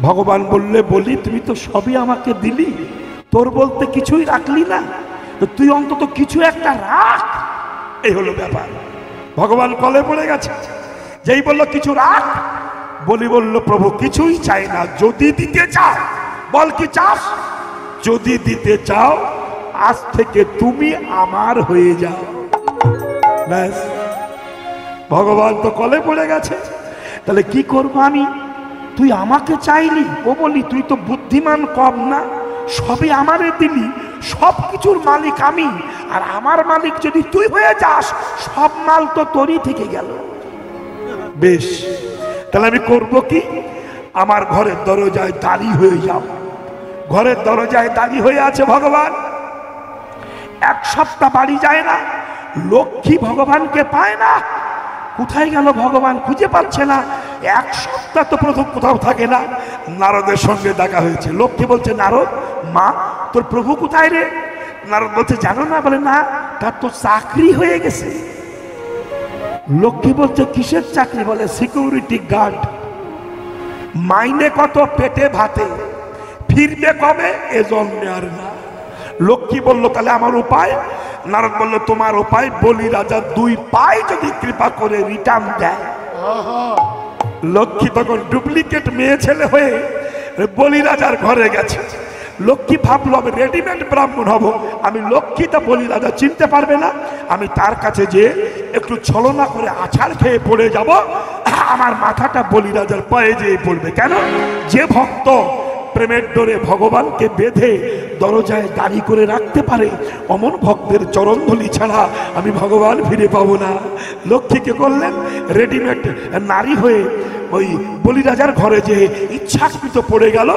ভগবান বললে, বলি তুমি তো সবই আমাকে দিলি, তোর বলতে কিছুই রাখলি না, তো তুই অন্তত কিছু একটা রাখ। এই হলো ব্যাপার। ভগবান কলে পড়ে গেছে। যেই বলল কিছু রাখ, বলি বলল, প্রভু কিছুই চাই না, যদি দিতে চাও। বল কি চাস? যদি দিতে চাও আজ থেকে তুমি আমার হয়ে যাও। ব্যাস, ভগবান তো কলে পড়ে গেছে। তাহলে কি করবো আমি? তুই আমাকে চাইলি, ও বলি তুই তো বুদ্ধিমান কম না, সবই আমারে দিলি, সব কিছুর মালিক আমি, আর আমার মালিক যদি তুই হয়ে যাস সব মাল তো তোরই থেকে গেল। বেশ, তাহলে আমি করব কি? আমার ঘরের দরজায় দাঁড়িয়ে হয়ে যাও। ঘরের দরজায় দাঁড়িয়ে হয়ে আছে ভগবান। এক সপ্তাহ বাড়ি যায় না, লক্ষ্মী ভগবানকে পায় না। কোথায় গেল ভগবান? খুঁজে পাচ্ছে না। এক সপ্তাহ তো প্রথম কোথাও থাকে না। নারদের সঙ্গে দেখা হয়েছে। লক্ষ্মী বলছে, নারদ, মা তোর প্রভু কোথায় রে? নারদ বলছে, জানো না? বলে, না। তার তো চাকরি হয়ে গেছে। লক্ষ্মী বলছে, কিসের চাকরি? বলে, সিকিউরিটি গার্ড। মাইনে কত? পেটে ভাতে। ফিরবে কবে? এ জন্মে আর না। লক্ষ্মী বলল, তাহলে আমার উপায়? নারদ বলল, তোমার উপায় বলি রাজা 2 পায়ে যদি কৃপা করে রিটার্ন দেয়। লক্ষ্মী তখন ডুপ্লিকেট মেয়ে ছেলে হয়ে বলি রাজার ঘরে গেছে। লক্ষ্মী ভাবলো, আমি রেডিমেড ব্রাহ্মণ হব, আমি লক্ষ্মীটা বলি রাজা চিনতে পারবে না, আমি তার কাছে যে একটু ছলনা করে আছাড় খেয়ে পড়ে যাব, আমার মাথাটা বলি রাজার পায়ে যেয়ে পড়বে। কেন? যে ভক্ত প্রেমের ডোরে ভগবানকে বেঁধে দরজায় দাঁড়ি করে রাখতে পারে, অমন ভক্তের চরণধলি ছাড়া আমি ভগবান ফিরে পাবো না। লক্ষ্মীকে করলেন রেডিমেড নারী হয়ে ওই বলি রাজার ঘরে যে ইচ্ছাকৃত পড়ে গেল,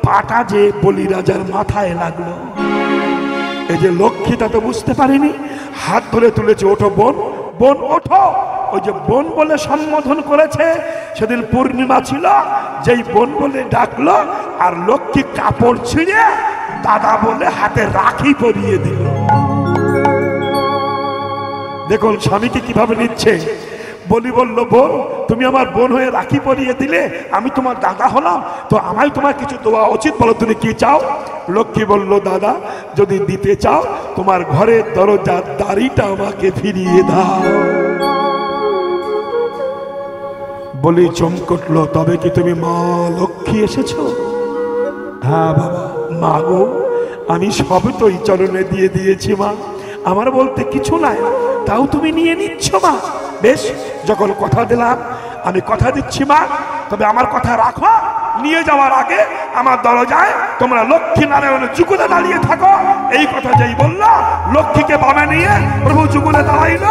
পাটা যে বলি রাজার মাথায় লাগলো। এই যে লক্ষ্মীটা তো বুঝতে পারেনি, হাত ধরে তুলেছে, ওঠো বোন, বোন ওঠো। ওই যে বোন বলে সম্বোধন করেছে, সেদিন পূর্ণিমা ছিল, যেই বোন বলে ডাকলো, আর লক্ষ্মী কাপড় ছিঁড়ে দাদা বলে হাতে রাখি পরিয়ে দিল। দেখুন স্বামীকে কিভাবে নিচ্ছে। বলি বলল, বোন তুমি আমার বোন হয়ে রাখি পরিয়ে দিলে, আমি তোমার দাদা হলাম, তো আমায় তোমার কিছু দেওয়া উচিত, বলো তুমি কি চাও? লক্ষ্মী বলল, দাদা যদি দিতে চাও তোমার ঘরের দরজার দাড়িটা আমাকে ফিরিয়ে দাও। বলি চমকটল, তবে কি তুমি মা লক্ষ্মী এসেছো? হ্যাঁ বাবা। মা গো, আমি সব তো এই চরণে দিয়ে দিয়েছি মা, আমার বলতে কিছু নাই, তাও তুমি নিয়ে নিচ্ছ মা। বেশ, যখন কথা দিলাম, আমি কথা দিচ্ছি মা, তবে আমার কথা রাখো। নিয়ে যাওয়ার আগে আমার দরজায় তোমরা লক্ষ্মী নারায়ণের যুগলে দাঁড়িয়ে থাকো। এই কথা যেই বলল, লক্ষ্মীকে বামে নিয়ে প্রভু যুগলে দাঁড়াইল।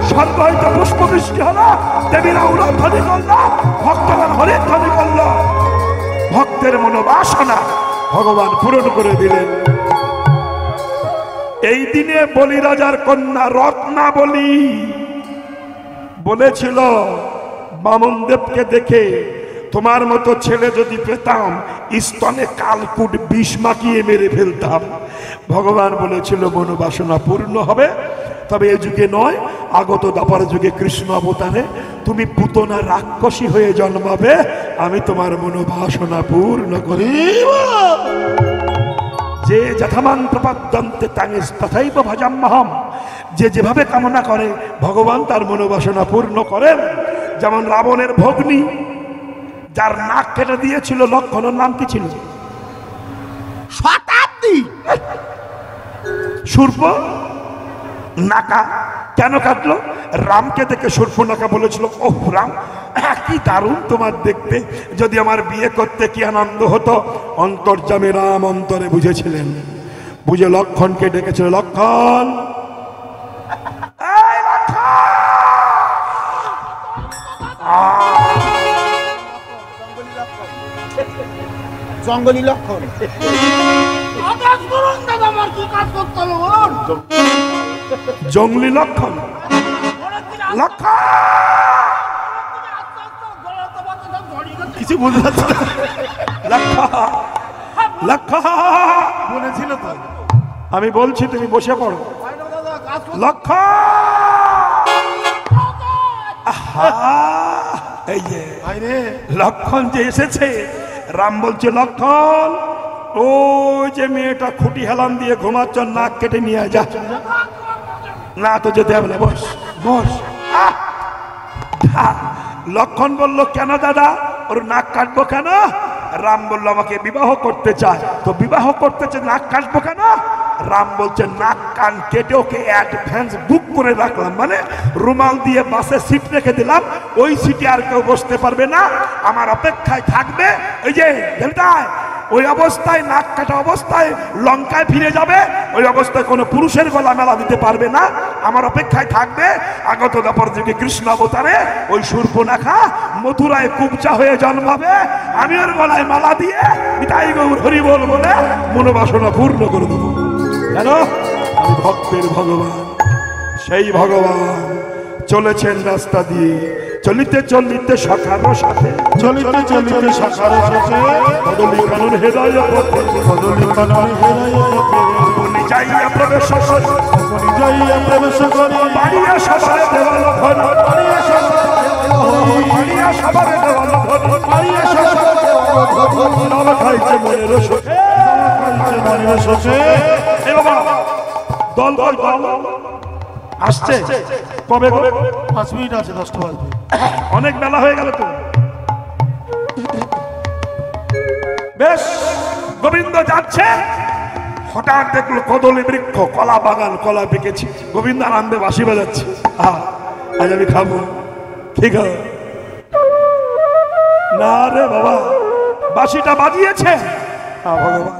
স্বর্গ হইতে পুষ্প বৃষ্টি হলো, দেবীরা উলধ্বনি করল, ভক্তগণ হরিধ্বনি করল। ভক্তের মনোবাসনা ভগবান পূরণ করে দিলেন। এই দিনে বলি রাজার কন্যা রত্নাবলী বলেছিল, বামনদেবকে দেখে তোমার মতো ছেলে যদি পেতাম, স্তনে কালকুট বিষ মাখিয়ে মেরে ফেলতাম। ভগবান বলেছিল, মনোবাসনা পূর্ণ হবে, তবে এই যুগে নয়, আগত দ্বাপর যুগে কৃষ্ণ অবতারে তুমি পুতনা রাক্ষসী হয়ে জন্মাবে, আমি তোমার মনোবাসনা পূর্ণ করিব। যে যথামান প্রপদ্যন্তে তাঙ্গিস তথৈব ভজাম্যহম। যে যেভাবে কামনা করে ভগবান তার মনোবাসনা পূর্ণ করেন। যেমন রাবণের ভগ্নী, যার নাক কেটে দিয়েছিল, লক্ষণের নাম কি ছিল? শতাব্দী। সূর্প। নাকা কেন কাটলো? রামকে দেখে শূর্পণখা বলেছিল, ওহ রাম, কি দারুণ তোমার দেখতে, যদি আমার বিয়ে করতে কি আনন্দ হতো। অন্তর্যামী রাম অন্তরে বুঝেছিলেন, বুঝে লক্ষণকে ডেকেছিল, লক্ষণ, এই লক্ষণ! জঙ্গলি লক্ষণ। জঙ্গলি লক্ষণ, লক্ষণ কিছু বুঝতে পারছি না। লক্ষণ, লক্ষণ বলেছিল তো। আমি বলছি তুমি বসে পড়ো। লক্ষণ, আহা, এই যে আরে লক্ষণ যে এসেছে। রাম বলছে, লক্ষণ ও যে মেয়েটা খুঁটি হেলান দিয়ে ঘুমাচ্ছ, নাক কেটে নিয়ে যা। না তো যেতে হবে না, বস বস। আহ! লক্ষণ বলল, কেন দাদা, ওর নাক কাটবো কেন? রাম বলল, আমাকে বিবাহ করতে চায়। তো বিবাহ করতে চায়, নাক কাটবো কেন? রাম বলছে, নাক কান কেটে ওকে অ্যাডভান্স বুক করে রাখলাম, মানে রুমাল দিয়ে বাসে সিট রেখে দিলাম, ওই সিটে আর কেউ বসতে পারবে না, আমার অপেক্ষায় থাকবে। এই যে জেলটায় ওই অবস্থায়, নাক কাটা অবস্থায় লঙ্কায় ফিরে যাবে, ওই অবস্থায় কোনো পুরুষের গলা মেলা দিতে পারবে না, আমার অপেক্ষায় থাকবে। আগত দাপর যুগে কৃষ্ণ অবতারে ওই শূর্পণখা মথুরায় কুবচা হয়ে জন্মাবে, আমি ওর গলায় মালা দিয়ে নিতাই গৌর হরি বল বলে মনোবাসনা পূর্ণ করে দেবো। কেন? আমি ভক্তের ভগবান, সেই ভগবান চলেছেন রাস্তা দিয়ে, চলিতে চলিতে সখারও সাথে, চলিতে চলিতে শাখার সাথে কদলী কানন হৃদয় পথে, কদলী কানন হেরাইয়া পথে, আপনি যাইয়া প্রবেশ করি, আপনি যাইয়া প্রবেশ করি, বাড়িয়া সবার দেওয়াল ঘর, বাড়িয়া সবার দেওয়াল ঘর, পারিয়া শাখার নাম খাইছে মনের সুখে। মনের শোষে। এ বাবা, দল দল দল আসছে কবে কবে? 5 মিনিট আছে, 10টা বাজবে। অনেক বেলা হয়ে গেল তো। বেশ, গোবিন্দ যাচ্ছে, হঠাৎ দেখলো কদলী বৃক্ষ, কলা বাগান, কলা পেকেছে। গোবিন্দ আনন্দে বাঁশি বাজাচ্ছে, আজ আমি খাবো। ঠিক আছে না রে বাবা, বাঁশিটা বাজিয়েছে, ভগবান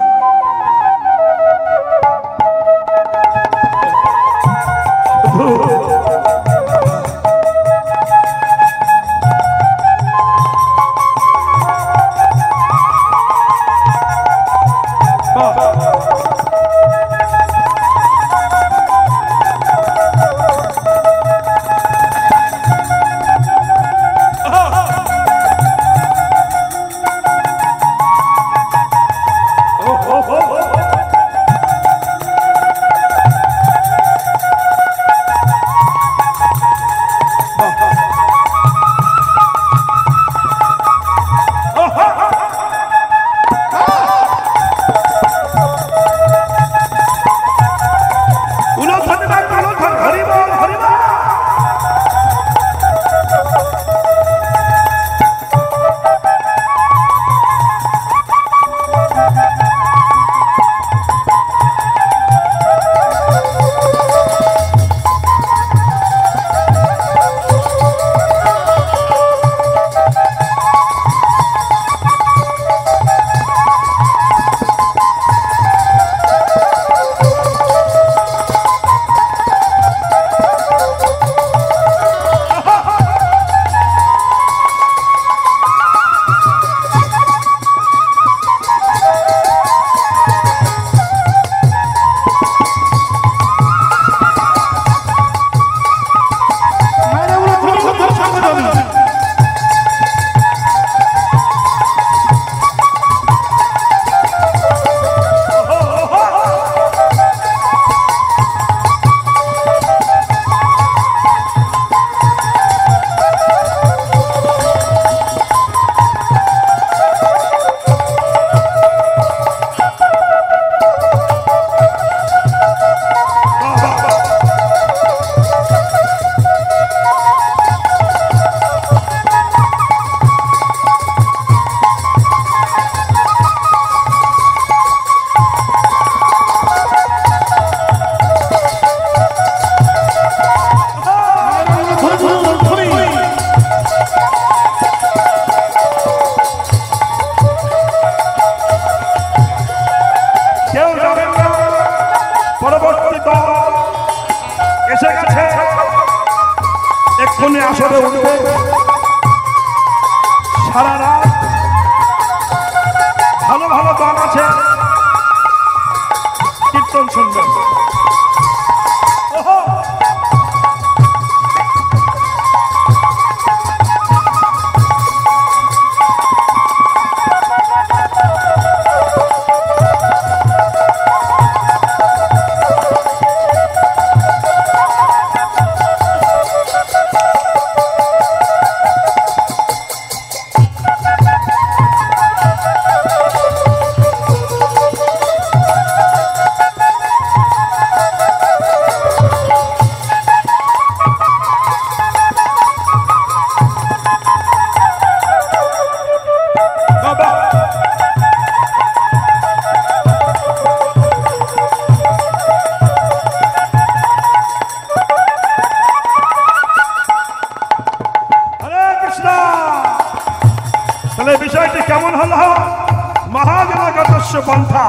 গতস্য পন্থা।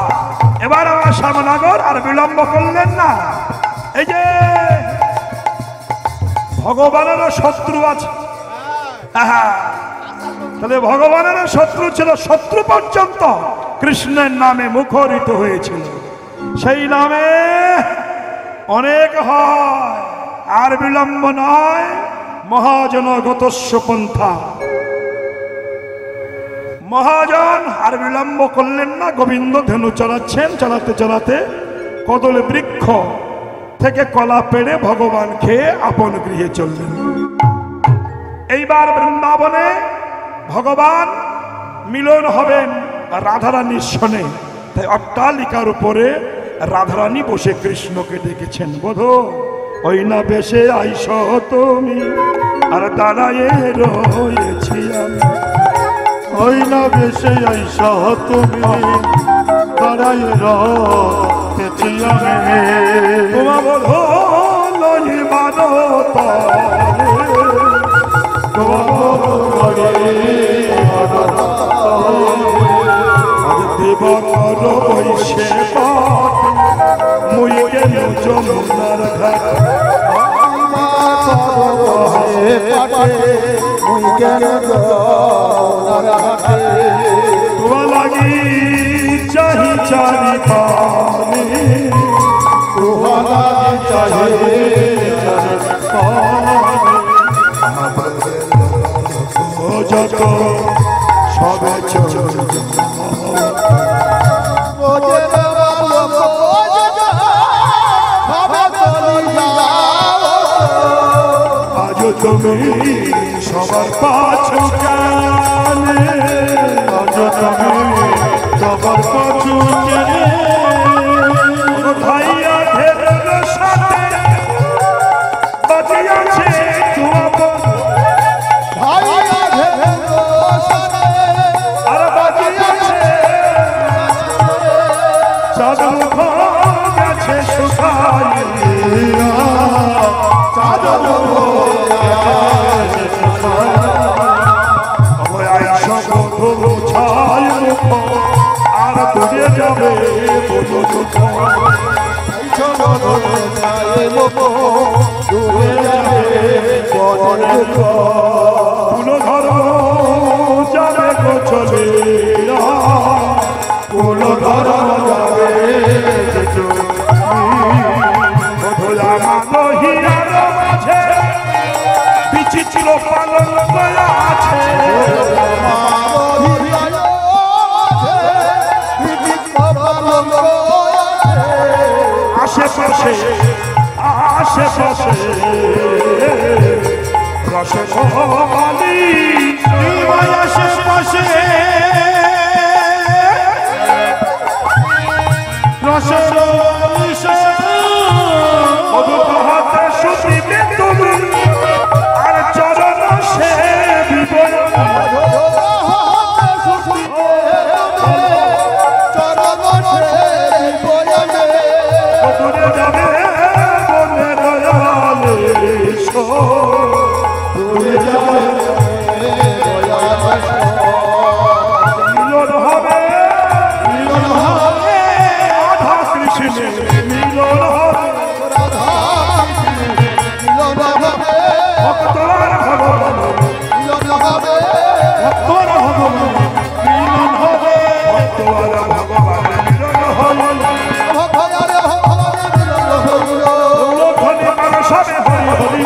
এবার আমার শ্যামনগর আর বিলম্ব করলেন না। এই যে ভগবানেরও শত্রু আছে, তাহলে ভগবানেরও শত্রু ছিল, শত্রু পর্যন্ত কৃষ্ণের নামে মুখরিত হয়েছিল। সেই নামে অনেক হয়, আর বিলম্ব নয়। মহাজন গতস্য পন্থা। মহাজন আর বিলম্ব করলেন না। গোবিন্দ ধেনু চালাচ্ছেন, চালাতে চালাতে কদল বৃক্ষ থেকে কলা পেড়ে ভগবান খেয়ে আপন গৃহে চললেন। এইবার বৃন্দাবনে ভগবান মিলন হবেন রাধারানীর সনে। তাই অট্টালিকার উপরে রাধারানী বসে কৃষ্ণকে ডেকেছেন, বোধো ওই না বেশে আইস তুমি, আর দাঁড়ায়ে রয়েছি আমি। ওই না বেশে আইস তুমি, দাঁড়ায় রয়েছি আমি। তোমা বোধো নই মানো দেবকর বৈশে মুই গেল যমুনার ঘাট। তোমা লাগি চাহি চারি পানি, তোমা লাগি চাহি চারি পানি। যত সবে চল আজ তুমি সবার পাছু কানে, আজ তুমি সবার পাছু কানে। ভাইয়া ধেরের সাথে বাজিয়াছে আর বাজিয়াছে চাঁদ মুখ গেছে শুকাইয়া, চাঁদ ছাই মুখ আর দূরে যাবে বলো দুঃখ। কুল ধর্ম যাবে গো চলে, কুল ধর্ম যাবে হিয়ার মাঝে বিচিত্র পালন করা আছে। আশেপাশে আশেপাশে রসে ভবানী আশেপাশে রসে হাতে শুনিবে তুমি আর চরণ সে বিবরণ। দূরে যাবে বনের দয়ালে, দূরে যাবে মিলন হবে, মিলন হবে রাধা কৃষ্ণে, মিলন হবে ভক্তরা ভগবান, ভক্তরা ভগবান মিলন হবে, ভক্তরা ভগবান মিলন হবে। সবে হরি হরি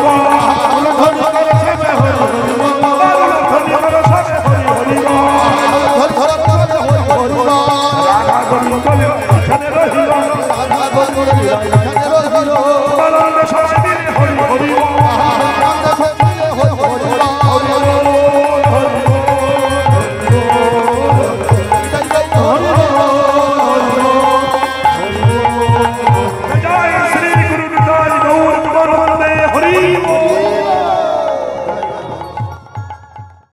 রাধা গোবিন্দ এখানে রহিল,